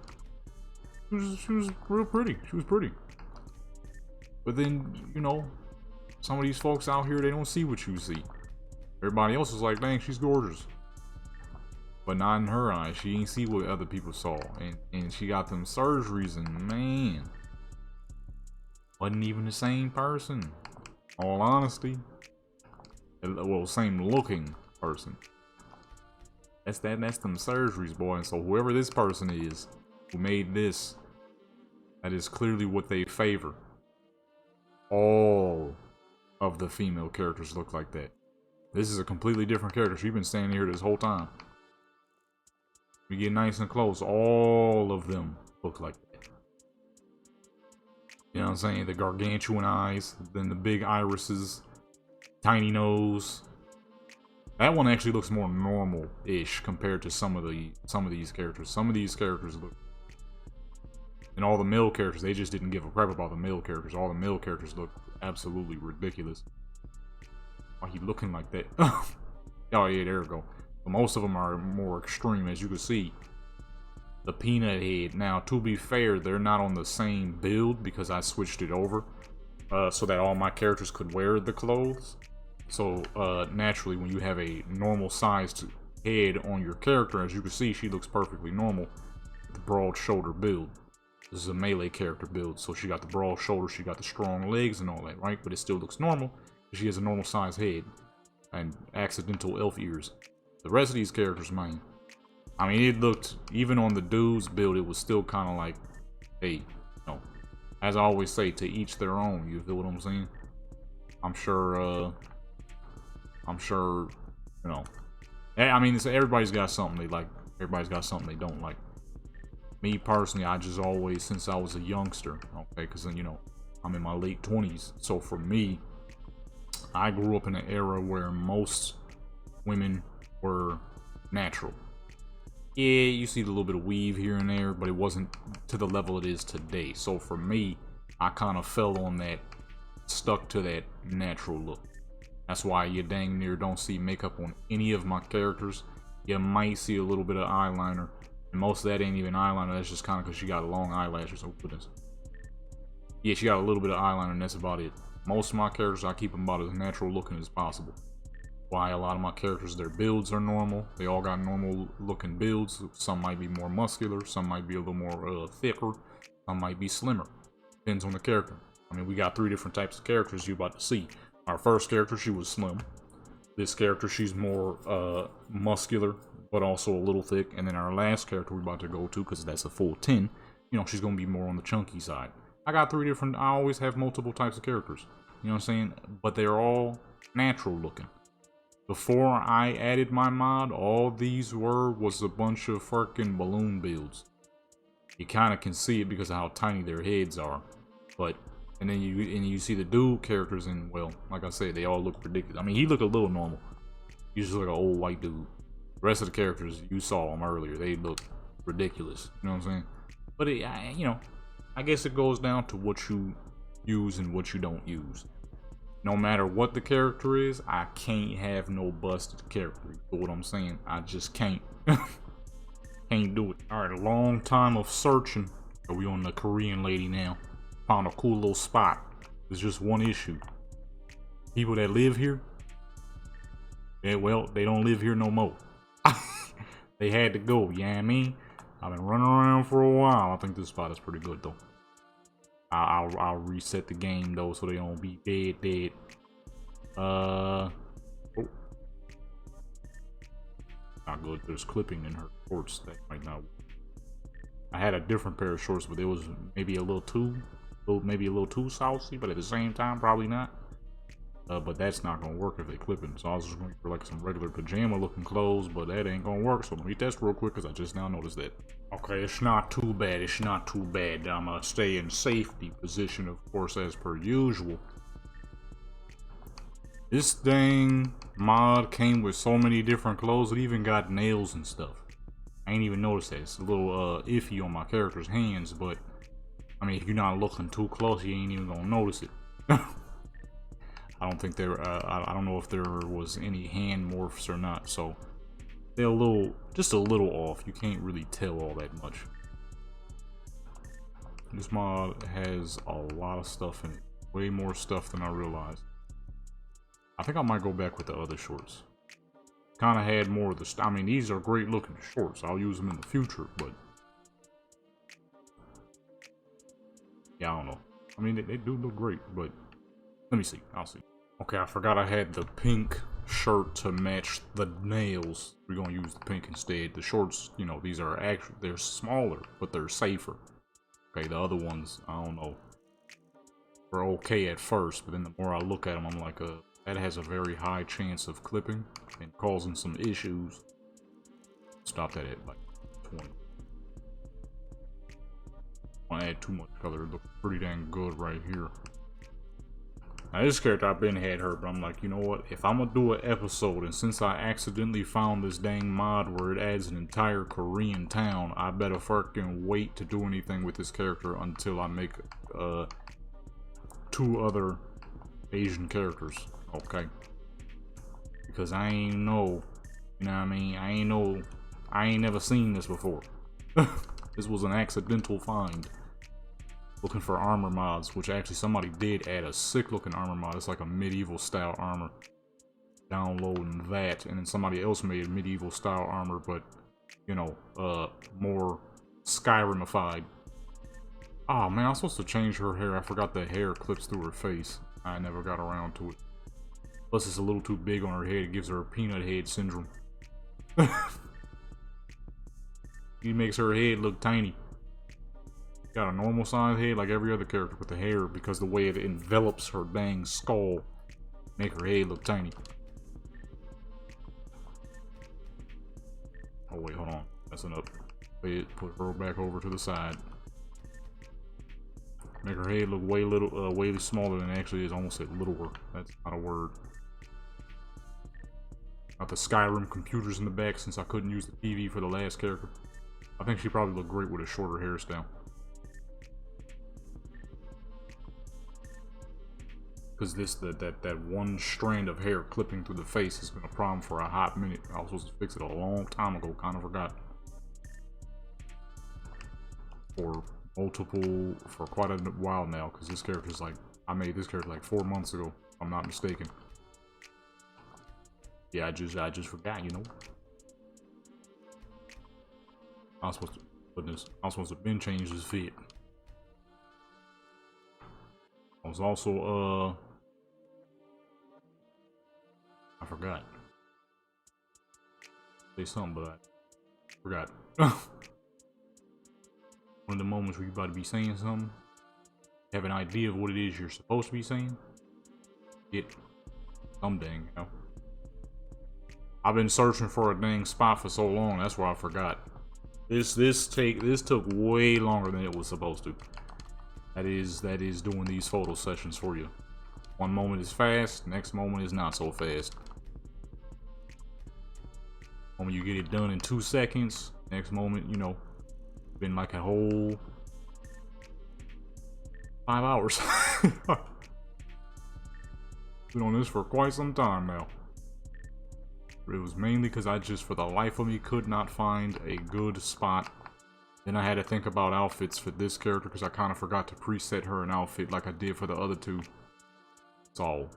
she was real pretty. She was pretty. But then, you know, some of these folks out here, they don't see what you see. Everybody else is like, dang, she's gorgeous. But not in her eyes. She ain't see what other people saw. And she got them surgeries, and man, wasn't even the same person. All honesty. Well, same looking person. That's them surgeries, boy. And so whoever this person is who made this, that is clearly what they favor. All of the female characters look like that. This is a completely different character. She's been standing here this whole time. We get nice and close. All of them look like that. You know what I'm saying? The gargantuan eyes, then the big irises, tiny nose. That one actually looks more normal-ish compared to some of these characters. Some of these characters look, and all the male characters, they just didn't give a crap about the male characters. All the male characters look absolutely ridiculous. Why he looking like that? Oh yeah, there we go. But most of them are more extreme, as you can see. The peanut head. Now, to be fair, they're not on the same build because I switched it over so that all my characters could wear the clothes. So naturally, when you have a normal sized head on your character, as you can see, she looks perfectly normal. The broad shoulder build. This is a melee character build, so she got the broad shoulders, she got the strong legs and all that, right? But it still looks normal. She has a normal sized head and accidental elf ears. The rest of these characters, man, I mean, it looked, even on the dude's build, it was still kind of like, hey, you know, as I always say, to each their own. You feel what I'm saying? I'm sure, you know, I mean, everybody's got something they like. Everybody's got something they don't like. Me personally, I just always, since I was a youngster, okay, because then, you know, I'm in my late 20s. So for me, I grew up in an era where most women were natural. Yeah, you see a little bit of weave here and there, but it wasn't to the level it is today. So for me, I kind of fell on that, stuck to that natural look. That's why you dang near don't see makeup on any of my characters. You might see a little bit of eyeliner, and most of that ain't even eyeliner. That's just kind of because she got long eyelashes. Oh goodness. Yeah, she got a little bit of eyeliner, and that's about it. Most of my characters, I keep them about as natural looking as possible. Why a lot of my characters, their builds are normal. They all got normal looking builds. Some might be more muscular, some might be a little more thicker, some might be slimmer. Depends on the character. I mean, we got 3 different types of characters you're about to see. Our first character, she was slim. This character, she's more muscular, but also a little thick. And then our last character we're about to go to, because that's a full 10, you know, she's going to be more on the chunky side. I got 3 different, I always have multiple types of characters. You know what I'm saying? But they're all natural looking. Before I added my mod, all these was a bunch of fucking balloon builds. You kind of can see it because of how tiny their heads are. But, and then you see the dude characters, and well, like I said, they all look ridiculous. I mean, he looked a little normal. He's just like an old white dude. The rest of the characters, you saw them earlier, they look ridiculous. You know what I'm saying? But, you know, I guess it goes down to what you use and what you don't use. No matter what the character is, I can't have no busted character. You know what I'm saying? I just can't. Can't do it. Alright, a long time of searching. We on the Korean lady now. Found a cool little spot. There's just one issue. People that live here, well, they don't live here no more. They had to go, you know what I mean? I've been running around for a while. I think this spot is pretty good though. I'll reset the game though, so they don't be dead. Oh. Not good. There's clipping in her shorts that might not work. I had a different pair of shorts, but it was maybe a little too saucy, but at the same time, probably not. But that's not gonna work if they clipping. So I was just going for like some regular pajama looking clothes, but that ain't gonna work. So let me test real quick because I just now noticed that. Okay, it's not too bad. It's not too bad. I'm gonna stay in safety position, of course, as per usual. This dang mod came with so many different clothes. It even got nails and stuff. I ain't even noticed that. It's a little iffy on my character's hands, but I mean, if you're not looking too close, you ain't even gonna notice it. I don't think there. I don't know if there was any hand morphs or not. So they're just a little off. You can't really tell all that much. This mod has a lot of stuff in it. Way more stuff than I realized. I think I might go back with the other shorts. Kind of had more of the. I mean, these are great looking shorts. I'll use them in the future, but yeah, I don't know. I mean, they do look great, but let me see. I'll see. Okay, I forgot I had the pink shirt to match the nails. We're gonna use the pink instead. The shorts, you know, these are actually, they're smaller, but they're safer. Okay, the other ones, I don't know, were okay at first, but then the more I look at them, I'm like, that has a very high chance of clipping and causing some issues. Stop that at like 20. I don't add too much color. It looks pretty dang good right here. Now this character, I've been had her, but I'm like, you know what? If I'm gonna do an episode, and since I accidentally found this dang mod where it adds an entire Korean town, I better fucking wait to do anything with this character until I make 2 other Asian characters, okay? Because I ain't know, you know what I mean? I ain't never seen this before. This was an accidental find. Looking for armor mods, which actually somebody did add a sick looking armor mod. It's like a medieval style armor. Downloading that, and then somebody else made medieval style armor, but you know, more Skyrimified. Oh man, I was supposed to change her hair. I forgot the hair clips through her face. I never got around to it. Plus it's a little too big on her head. It gives her a peanut head syndrome. He makes her head look tiny. Got a normal size head like every other character, with the hair, because the way it envelops her dang skull make her head look tiny. Oh wait, hold on, messing up. Put her back over to the side. Make her head look way smaller than it actually is. Almost said littler. That's not a word. Got the Skyrim computers in the back since I couldn't use the TV for the last character. I think she probably looked great with a shorter hairstyle. Because that one strand of hair clipping through the face has been a problem for a hot minute. I was supposed to fix it a long time ago, kind of forgot. For quite a while now, because this character's like, I made this character like 4 months ago, if I'm not mistaken. Yeah, I just forgot, you know. I was supposed to been change this fit. I was also I forgot. Say something, but I forgot. One of the moments where you're about to be saying something, have an idea of what it is you're supposed to be saying, get some dang, you know. I've been searching for a dang spot for so long, that's why I forgot. This took way longer than it was supposed to. That is doing these photo sessions for you. One moment is fast, next moment is not so fast. Moment you get it done in 2 seconds, next moment, you know, been like a whole 5 hours. Been on this for quite some time now. It was mainly because I just, for the life of me, could not find a good spot. Then I had to think about outfits for this character because I kind of forgot to preset her an outfit like I did for the other two. So,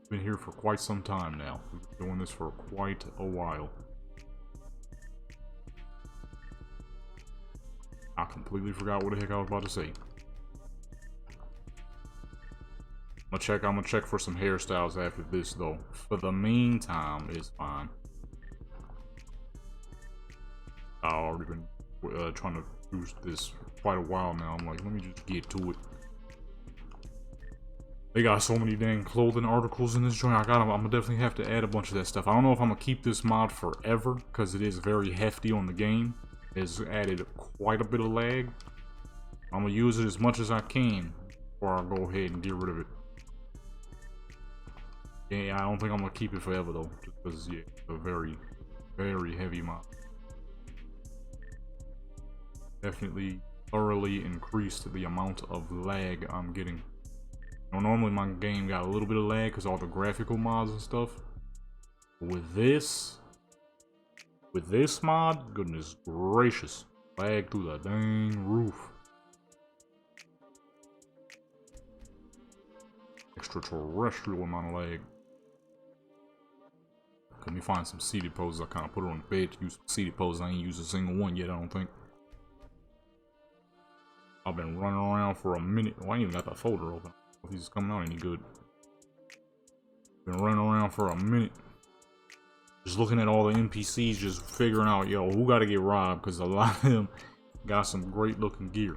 been here for quite some time now. We've been doing this for quite a while. I completely forgot what the heck I was about to say. I'm gonna check for some hairstyles after this though. For the meantime, it's fine. I've already been trying to do this for quite a while now. I'm like, let me just get to it. They got so many dang clothing articles in this joint. I'm gonna definitely have to add a bunch of that stuff. I don't know if I'm gonna keep this mod forever because it is very hefty on the game. It's added quite a bit of lag. I'm gonna use it as much as I can before I go ahead and get rid of it. Yeah, I don't think I'm gonna keep it forever though, just because yeah, it's a very, very heavy mod. Definitely thoroughly increased the amount of lag I'm getting. You know, normally my game got a little bit of lag because all the graphical mods and stuff. But with this mod, goodness gracious, lag through the dang roof. Extraterrestrial amount of lag. Let me find some seated poses. I kind of put her on the bed to use some seated poses. I ain't used a single one yet, I don't think. I've been running around for a minute. Oh, I ain't even got that folder open. If he's coming out any good. Been running around for a minute. Just looking at all the NPCs, just figuring out, yo, who gotta get robbed? Because a lot of them got some great looking gear.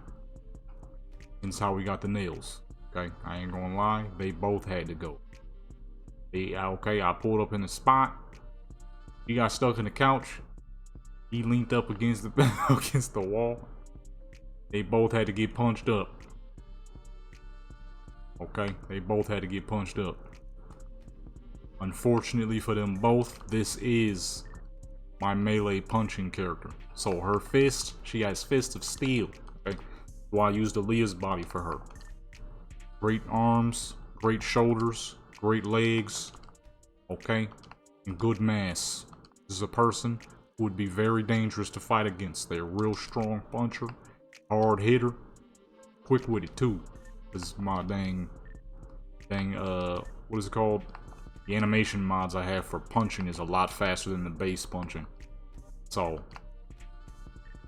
That's how we got the nails. Okay, I ain't gonna lie. They both had to go. Okay, I pulled up in the spot. He got stuck in the couch. He leaned up against the against the wall. They both had to get punched up. Okay, they both had to get punched up. Unfortunately for them both, this is my melee punching character. So her fist, she has fists of steel. Okay, so I used Aaliyah's body for her. Great arms, great shoulders, great legs. Okay, and good mass. This is a person who would be very dangerous to fight against. They're a real strong puncher, hard hitter, quick with it too. This is my dang, what is it called? The animation mods I have for punching is a lot faster than the base punching. So,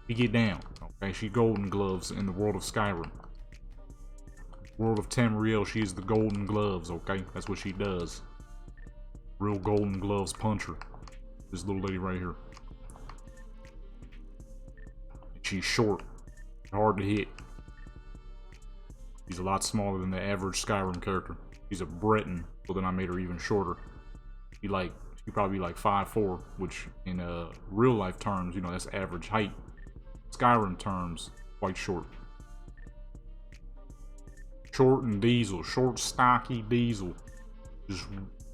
she get down. Okay, she golden gloves in the world of Skyrim. World of Tamriel, she's the golden gloves, okay? That's what she does. Real golden gloves puncher. This little lady right here. She's short, hard to hit. She's a lot smaller than the average Skyrim character. She's a Breton, so then I made her even shorter. She probably like 5'4", which in real life terms, you know, that's average height. Skyrim terms, quite short. Short and diesel, short stocky diesel. Just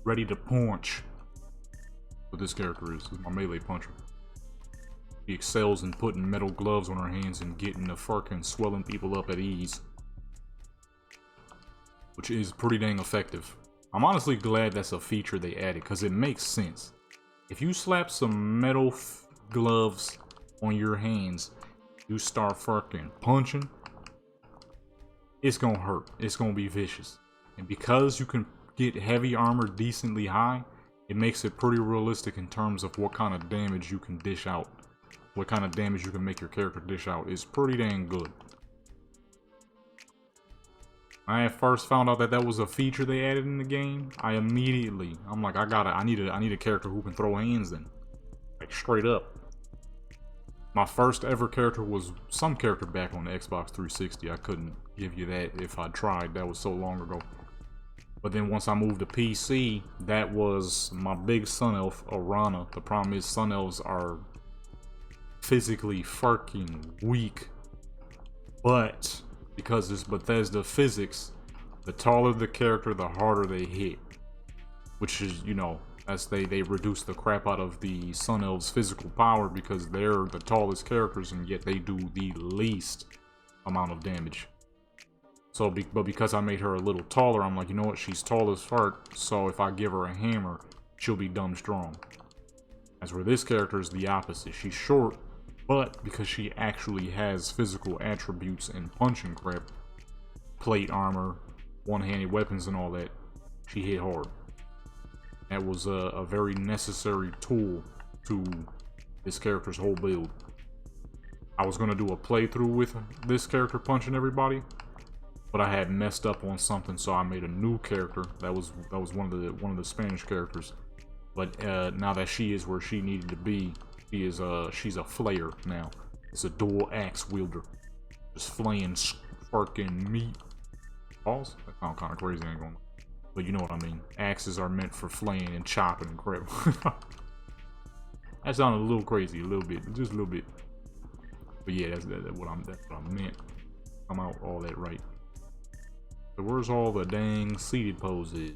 ready to punch. What this character is my melee puncher. She excels in putting metal gloves on her hands and getting the fucking swelling people up at ease. Which is pretty dang effective. I'm honestly glad that's a feature they added, because it makes sense. If you slap some metal gloves on your hands, you start fucking punching, it's gonna hurt. It's gonna be vicious. And because you can get heavy armor decently high, it makes it pretty realistic in terms of what kind of damage you can dish out. What kind of damage you can make your character dish out is pretty dang good. When I first found out that that was a feature they added in the game, I'm like, I need a character who can throw hands then. Like, straight up. My first ever character was some character back on the Xbox 360. I couldn't give you that if I tried. That was so long ago. But then once I moved to PC, that was my big Sun Elf, Arana. The problem is Sun Elves are physically fucking weak. But because it's Bethesda physics, the taller the character, the harder they hit. Which is, you know, as they reduce the crap out of the Sun Elves' physical power because they're the tallest characters and yet they do the least amount of damage. So, but because I made her a little taller, I'm like, you know what, she's tall as fuck, so if I give her a hammer, she'll be dumb strong. As where this character is the opposite. She's short, but because she actually has physical attributes and punching crap, plate armor, one-handed weapons and all that, she hit hard. That was a very necessary tool to this character's whole build. I was gonna do a playthrough with this character punching everybody, but I had messed up on something, so I made a new character. That was one of the Spanish characters. But now that she is where she needed to be, she's a flayer now. It's a dual axe wielder, just flaying fucking meat. Pause. That sounds kind of crazy, ain't gonna. But you know what I mean. Axes are meant for flaying and chopping and crap. That sounded a little crazy, a little bit, just a little bit. But yeah, that's what I meant. I'm out all that right. So where's all the dang seated poses?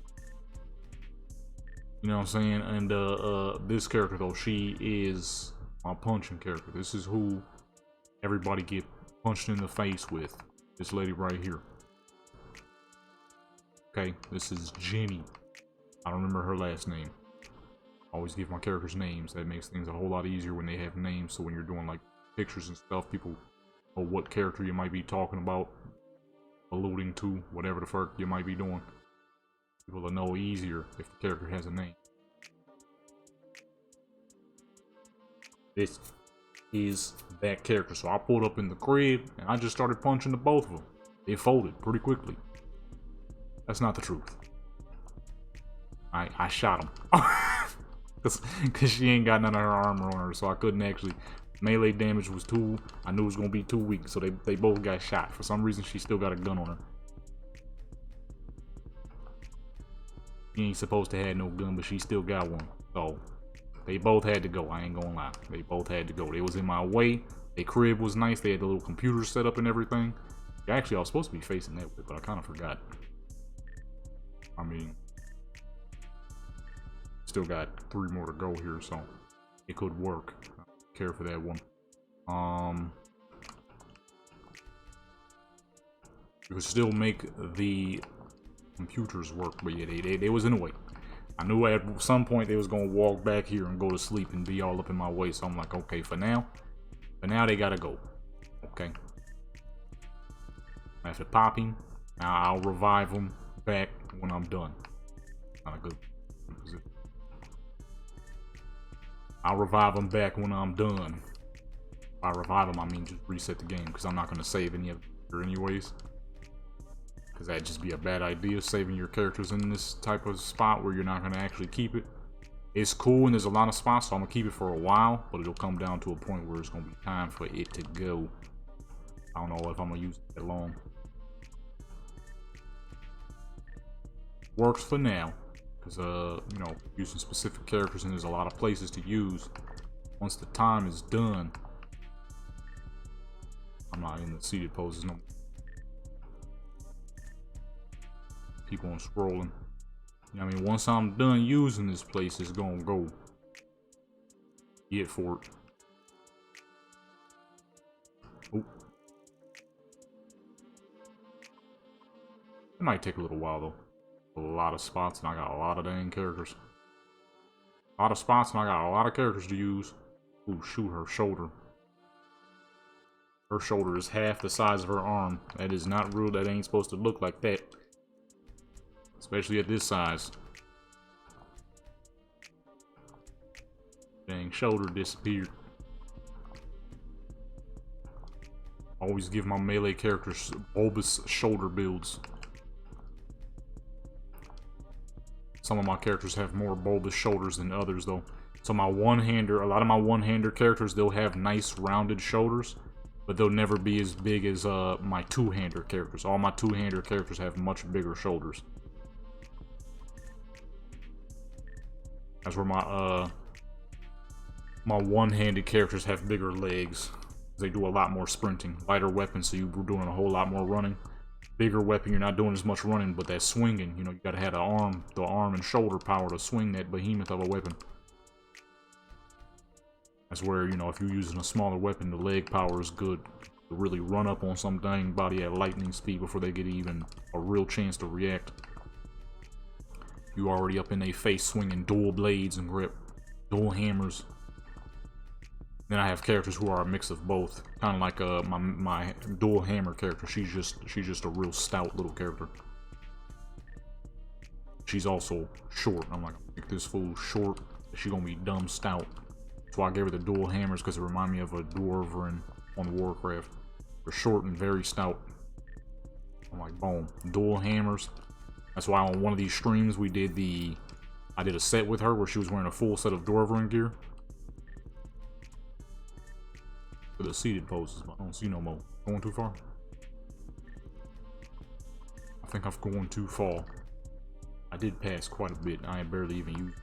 You know what I'm saying? And this character though, she is my punching character. This is who everybody get punched in the face with. This lady right here. Okay, this is Jenny. I don't remember her last name. I always give my characters names. That makes things a whole lot easier when they have names. So when you're doing like pictures and stuff, people know what character you might be talking about, alluding to, whatever the fuck you might be doing. People will know easier if the character has a name. This is that character. So I pulled up in the crib and I just started punching the both of them. They folded pretty quickly. That's not the truth. I shot him. Because she ain't got none of her armor on her, so I couldn't actually. Melee damage was too. I knew it was gonna be too weak, so they both got shot. For some reason, she still got a gun on her. She ain't supposed to have no gun, but she still got one. So they both had to go. I ain't gonna lie. They both had to go. They was in my way. Their crib was nice. They had the little computer set up and everything. Actually, I was supposed to be facing that way, but I kind of forgot. I mean, still got 3 more to go here, so it could work. I don't care for that one. You could still make the computers work, but yeah, they was in the way. I knew at some point they was gonna walk back here and go to sleep and be all up in my way, so I'm like, okay, for now they gotta go. Okay. After popping, I'll revive them back when I'm done. Not a good. I'll revive them back when I'm done. By revive them, I mean just reset the game, because I'm not gonna save any of it anyways. Because that'd just be a bad idea, saving your characters in this type of spot where you're not gonna actually keep it. It's cool and there's a lot of spots, so I'm gonna keep it for a while, but it'll come down to a point where it's gonna be time for it to go. I don't know if I'm gonna use it that long. Works for now, because you know, using specific characters and there's a lot of places to use. Once the time is done, I'm not in the seated poses no more. Keep on scrolling. I mean, once I'm done using this place, it's gonna go. Get for it. Oh. It might take a little while though. A lot of spots and I got a lot of dang characters. A lot of spots and I got a lot of characters to use. Ooh, shoot, her shoulder. Her shoulder is half the size of her arm. That is not real. That ain't supposed to look like that. Especially at this size. Dang, shoulder disappeared. Always give my melee characters bulbous shoulder builds. Some of my characters have more bulbous shoulders than others though. So my one-hander, a lot of my one-hander characters, they'll have nice rounded shoulders, but they'll never be as big as my two-hander characters. All my two-hander characters have much bigger shoulders. That's where my my one-handed characters have bigger legs. They do a lot more sprinting. Lighter weapons, so you're doing a whole lot more running. Bigger weapon, you're not doing as much running, but that swinging, you know, you gotta have the arm and shoulder power to swing that behemoth of a weapon. That's where, you know, if you're using a smaller weapon, the leg power is good to really run up on some dang body at lightning speed before they get even a real chance to react. You already up in their face swinging dual blades and grip, dual hammers. Then I have characters who are a mix of both, kind of like my dual hammer character. She's just a real stout little character. She's also short. I'm like, make this fool short. She's gonna be dumb stout. So I gave her the dual hammers because it reminded me of a dwarven on Warcraft. They're short and very stout. I'm like, boom, dual hammers. That's why on one of these streams I did a set with her where she was wearing a full set of dwarven gear. For the seated poses, but I don't see no more. Going too far? I think I've gone too far. I did pass quite a bit. I ain't barely even used.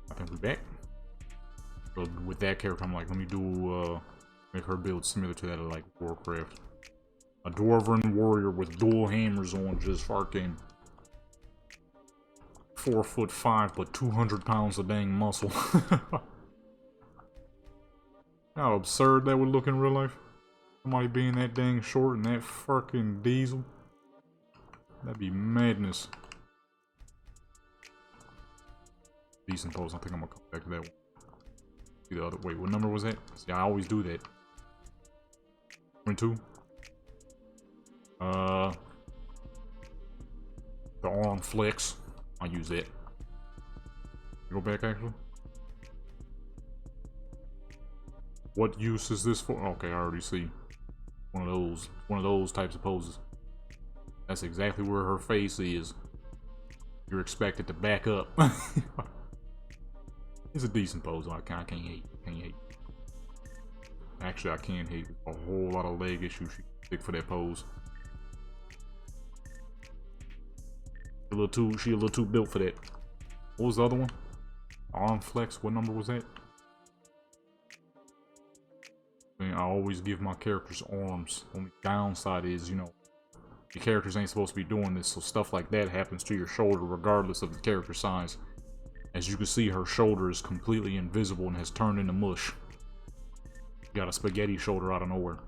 I think we're back. But with that character, I'm like, let me do make her build similar to that of like Warcraft. A dwarven warrior with dual hammers on, just fucking 4'5", but 200 pounds of dang muscle. How absurd that would look in real life. Somebody being that dang short and that fucking diesel. That'd be madness. Decent pose. I think I'm gonna come back to that one. See the other. Wait, what number was that? See, I always do that. 22. The arm flex. I'll use that. Go back actually. What use is this for? Okay, I already see. One of those types of poses. That's exactly where her face is. You're expected to back up. It's a decent pose. I can't hate. Actually, I can hate. A whole lot of leg issues. She picked for that pose. She a little too built for that. What was the other one? Arm flex. What number was that? I always give my characters arms. Only downside is, you know, your characters ain't supposed to be doing this, so stuff like that happens to your shoulder regardless of the character size. As you can see, her shoulder is completely invisible and has turned into mush. Got a spaghetti shoulder out of nowhere.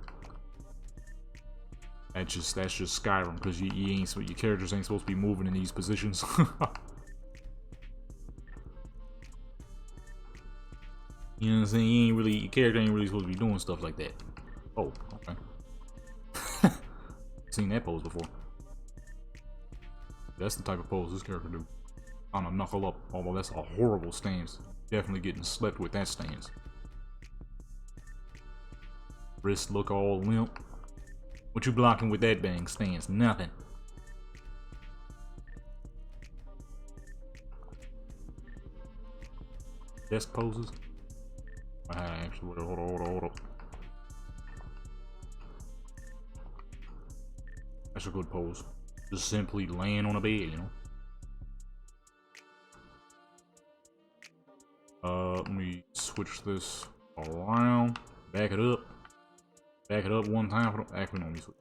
That's just Skyrim, because your characters ain't supposed to be moving in these positions. You know what I'm saying? Your character ain't really supposed to be doing stuff like that. Oh, okay. Seen that pose before. That's the type of pose this character do. On a knuckle up, although that's a horrible stance. Definitely getting slept with that stance. Wrist look all limp. What you blocking with that dang stance? Nothing. Desk poses. Actually, hold up. That's a good pose. Just simply laying on a bed, you know. Let me switch this around. Back it up. Back it up one time. Actually, no, let me switch.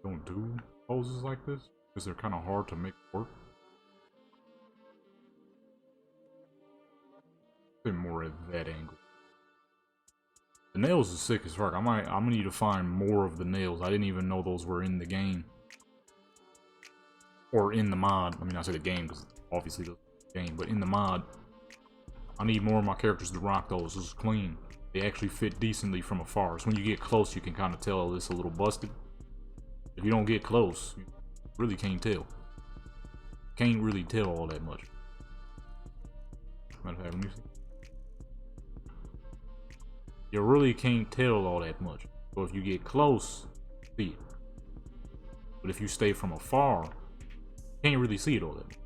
don't do poses like this because they're kind of hard to make work. Bit more at that angle. The nails are sick as fuck. I'm gonna need to find more of the nails. I didn't even know those were in the game. Or in the mod. I mean, I say the game because obviously the game, but in the mod, I need more of my characters to rock those. This is clean. They actually fit decently from afar. So when you get close, you can kind of tell this a little busted. If you don't get close, you really can't tell. Can't really tell all that much. Matter of fact, let me see. You really can't tell all that much. So if you get close, see it. But if you stay from afar, you can't really see it all that much.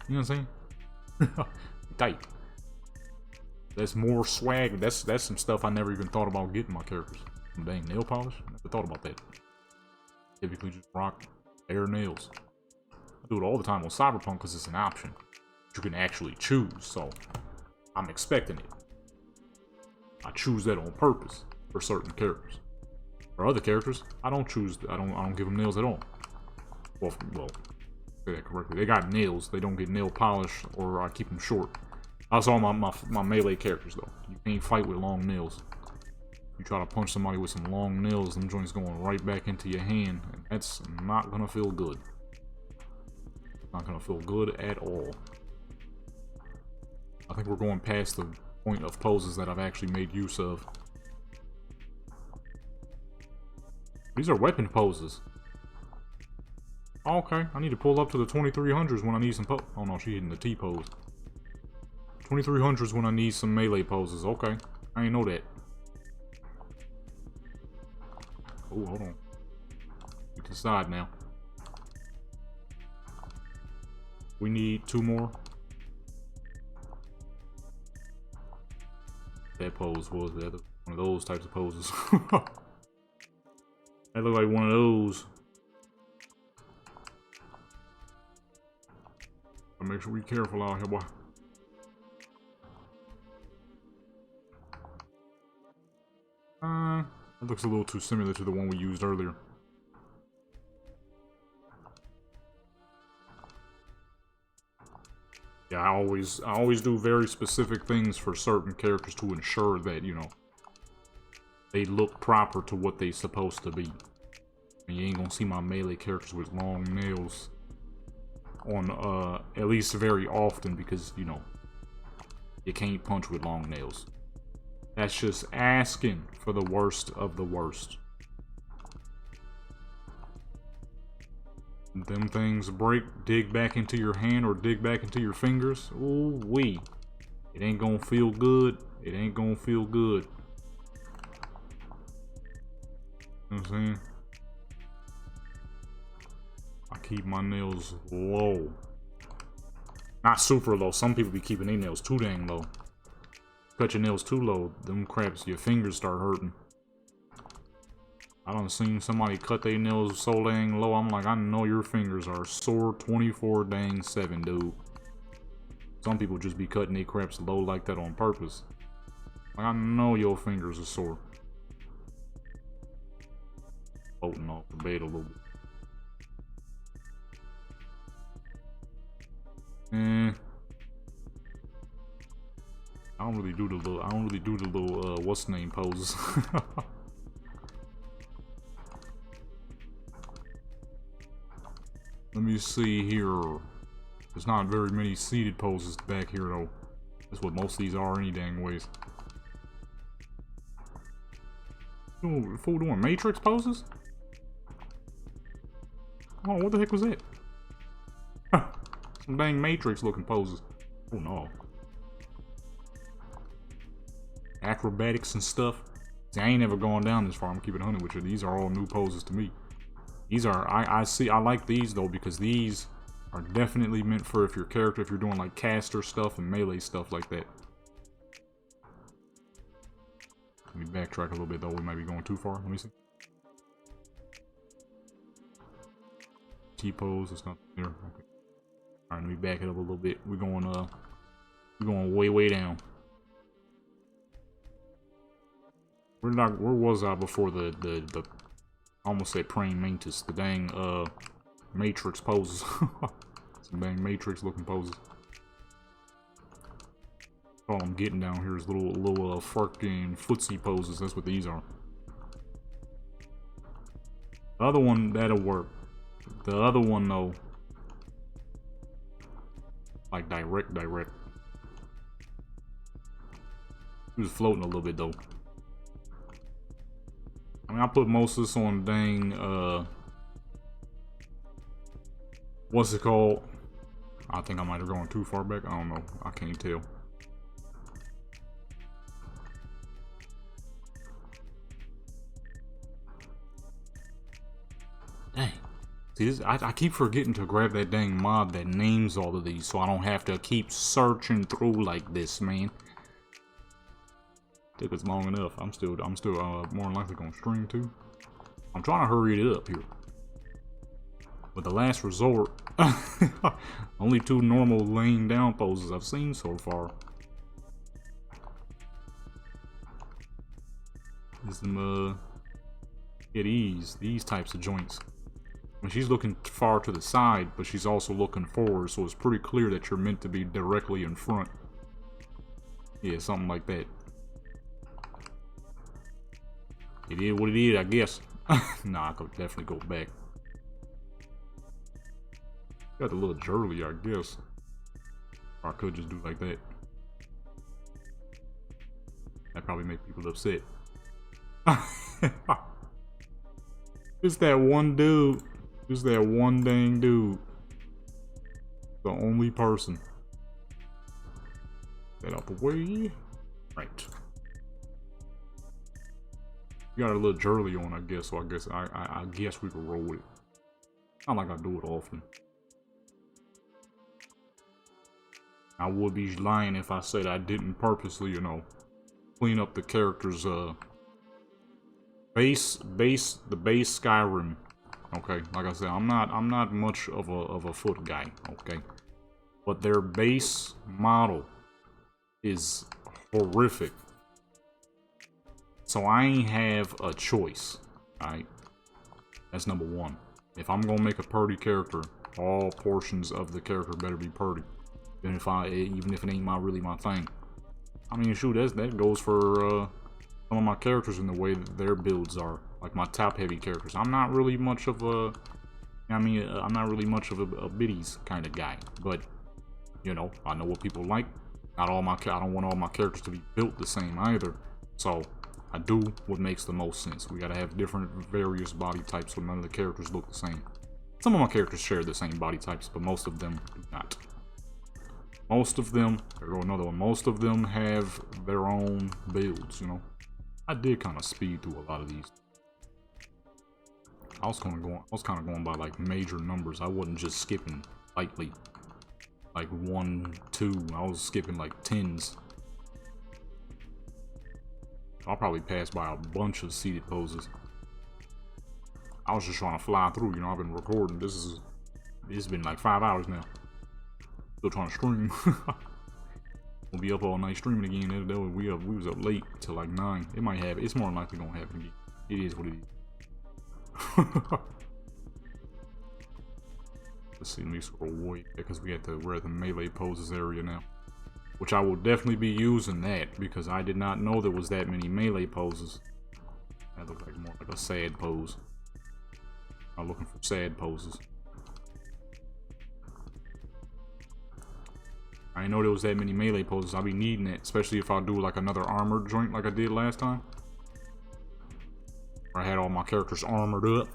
You know what I'm saying? Tight. That's more swag. That's some stuff I never even thought about getting my characters. Some dang nail polish. I never thought about that. Typically just rock bare nails. I do it all the time on Cyberpunk because it's an option. You can actually choose, so I'm expecting it. I choose that on purpose for certain characters. For other characters, I don't choose. I don't give them nails at all. Well, say that correctly. They got nails. They don't get nail polish, or I keep them short. That's all my melee characters though. You can't fight with long nails. You try to punch somebody with some long nails, them joints going right back into your hand, and that's not gonna feel good. Not gonna feel good at all. I think we're going past the point of poses that I've actually made use of. These are weapon poses. Okay, I need to pull up to the 2300s when I need some oh no, she hitting the T pose. 2300s when I need some melee poses. Okay, I ain't know that. Oh, hold on. Get to the side now. We need 2 more. That pose was the other one of those types of poses. That looked like one of those. Gotta make sure we careful out here, boy. That looks a little too similar to the one we used earlier. Yeah, I always do very specific things for certain characters to ensure that, you know, they look proper to what they're supposed to be. And you ain't gonna see my melee characters with long nails on at least very often because, you know, you can't punch with long nails. That's just asking for the worst of the worst. Them things break, dig back into your hand or dig back into your fingers. Ooh wee. It ain't gonna feel good. It ain't gonna feel good. You know what I'm saying? I keep my nails low. Not super low. Some people be keeping their nails too dang low. Cut your nails too low, them craps, your fingers start hurting. I done seen somebody cut their nails so dang low, I'm like, I know your fingers are sore 24/7, dude. Some people just be cutting their craps low like that on purpose. Like, I know your fingers are sore. Floating off the bed a little bit. I don't really do the little what's the name poses. Let me see here. There's not very many seated poses back here though. That's what most of these are any dang ways. Ooh, fool doing matrix poses? Oh, what the heck was that? Some dang matrix looking poses. Oh no. Acrobatics and stuff. See, I ain't never gone down this far. I'm keeping it 100 with you. These are all new poses to me. These are, I like these though because these are definitely meant for if you're doing like caster stuff and melee stuff like that. Let me backtrack a little bit though. We might be going too far. Let me see. T-pose, it's not there. Okay. Alright, let me back it up a little bit. We're going way down. Where was I before the I almost said praying mantis. The dang Matrix poses. Some dang Matrix looking poses. All I'm getting down here is little fucking footsie poses. That's what these are. The other one, that'll work. The other one, though, like direct. He was floating a little bit, though. I mean, I put most of this on dang, what's it called? I think I might have gone too far back. I don't know. I can't tell. Dang. See, this, I keep forgetting to grab that dang mod that names all of these, so I don't have to keep searching through like this, man. Took us long enough. I'm still more than likely gonna stream too. I'm trying to hurry it up here. But the last resort, only 2 normal laying down poses I've seen so far. Is them these types of joints. I mean, she's looking far to the side, but she's also looking forward, so it's pretty clear that you're meant to be directly in front. Yeah, something like that. It is what it is, I guess. Nah, I could definitely go back. Got a little jurly, I guess. Or I could just do like that. That probably make people upset. It's that one dude. Just that one dang dude. The only person. Get out the way. Right. You got a little jurly on, I guess, so I guess we could roll with it. Not like I do it often. I would be lying if I said I didn't purposely, you know, clean up the character's the base Skyrim. Okay, like I said, I'm not much of a foot guy, okay? But their base model is horrific. So I ain't have a choice, alright? That's number one. If I'm gonna make a purdy character, all portions of the character better be purdy. Even if it ain't really my thing. I mean, shoot, that goes for some of my characters in the way that their builds are. Like my top-heavy characters. I'm not really much of a... I'm not really much of a biddies kind of guy. But, you know, I know what people like. I don't want all my characters to be built the same either. So, I do what makes the most sense. We gotta have different various body types so none of the characters look the same. Some of my characters share the same body types, but most of them do not. Most of them, there go another one, most of them have their own builds, you know. I did kind of speed through a lot of these. I was kind of going by like major numbers. I wasn't just skipping lightly. Like 1, 2, I was skipping like 10s. I'll probably pass by a bunch of seated poses. I was just trying to fly through, you know. I've been recording. It's been like 5 hours now. Still trying to stream. We'll be up all night streaming again. We was up late till like 9. It might happen. It's more than likely gonna happen again. It is what it is. Let's see, let me scroll away because we're at the melee poses area now. Which I will definitely be using that because I did not know there was that many melee poses. That looked like more like a sad pose. I'm looking for sad poses. I didn't know there was that many melee poses. I'll be needing it, especially if I do like another armored joint like I did last time. Where I had all my characters armored up.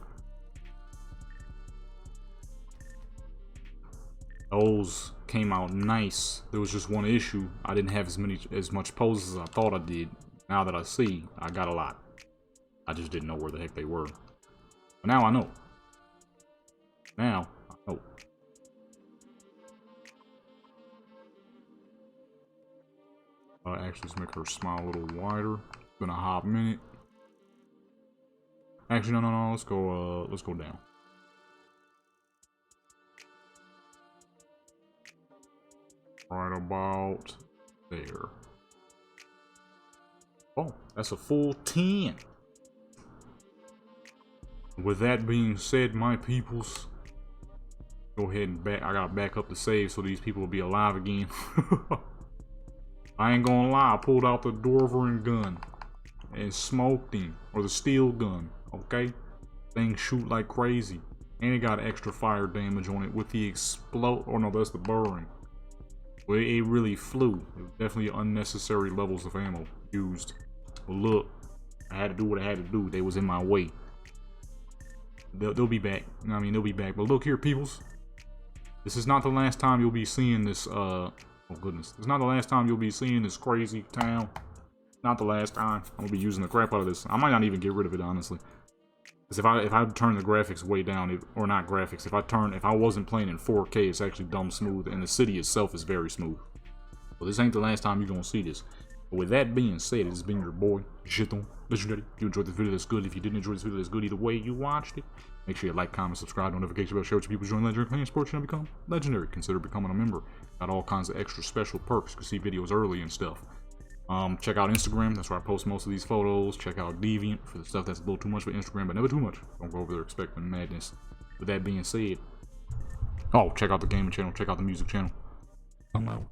Those came out nice. There was just one issue. I didn't have as much poses as I thought I did. Now that I see, I got a lot. I just didn't know where the heck they were. But now I know. Now I know. Actually, let's make her smile a little wider. It's been a hot minute. Actually, no. Let's go down. Right about there. Oh, that's a full 10. With that being said, my peoples, go ahead and I gotta back up the save so these people will be alive again. I ain't gonna lie, I pulled out the Dwarven gun and smoked him, or the steel gun, okay? Things shoot like crazy. And it got extra fire damage on it with the explode, oh no, that's the burring. Well, it really flew. It was definitely unnecessary levels of ammo used. But look, I had to do what I had to do. They was in my way. They'll be back. I mean, they'll be back. But look here, peoples. This is not the last time you'll be seeing this, oh goodness. It's not the last time you'll be seeing this crazy town. Not the last time. I'm gonna be using the crap out of this. I might not even get rid of it, honestly. Because if I turn the graphics way down, or not graphics, if I wasn't playing in 4K, it's actually dumb smooth, and the city itself is very smooth. Well, this ain't the last time you're gonna see this. But with that being said, it's been your boy, Jeton Legendary. If you enjoyed this video, that's good. If you didn't enjoy this video, that's good. Either way you watched it, make sure you like, comment, subscribe, notification bell, share with your people, join Legendary Playing Sports Channel, become Legendary. Consider becoming a member. Got all kinds of extra special perks. You can see videos early and stuff. Check out Instagram, that's where I post most of these photos. Check out Deviant for the stuff that's a little too much for Instagram, but never too much. Don't go over there expecting madness. With that being said, oh, check out the gaming channel, check out the music channel. I'm out.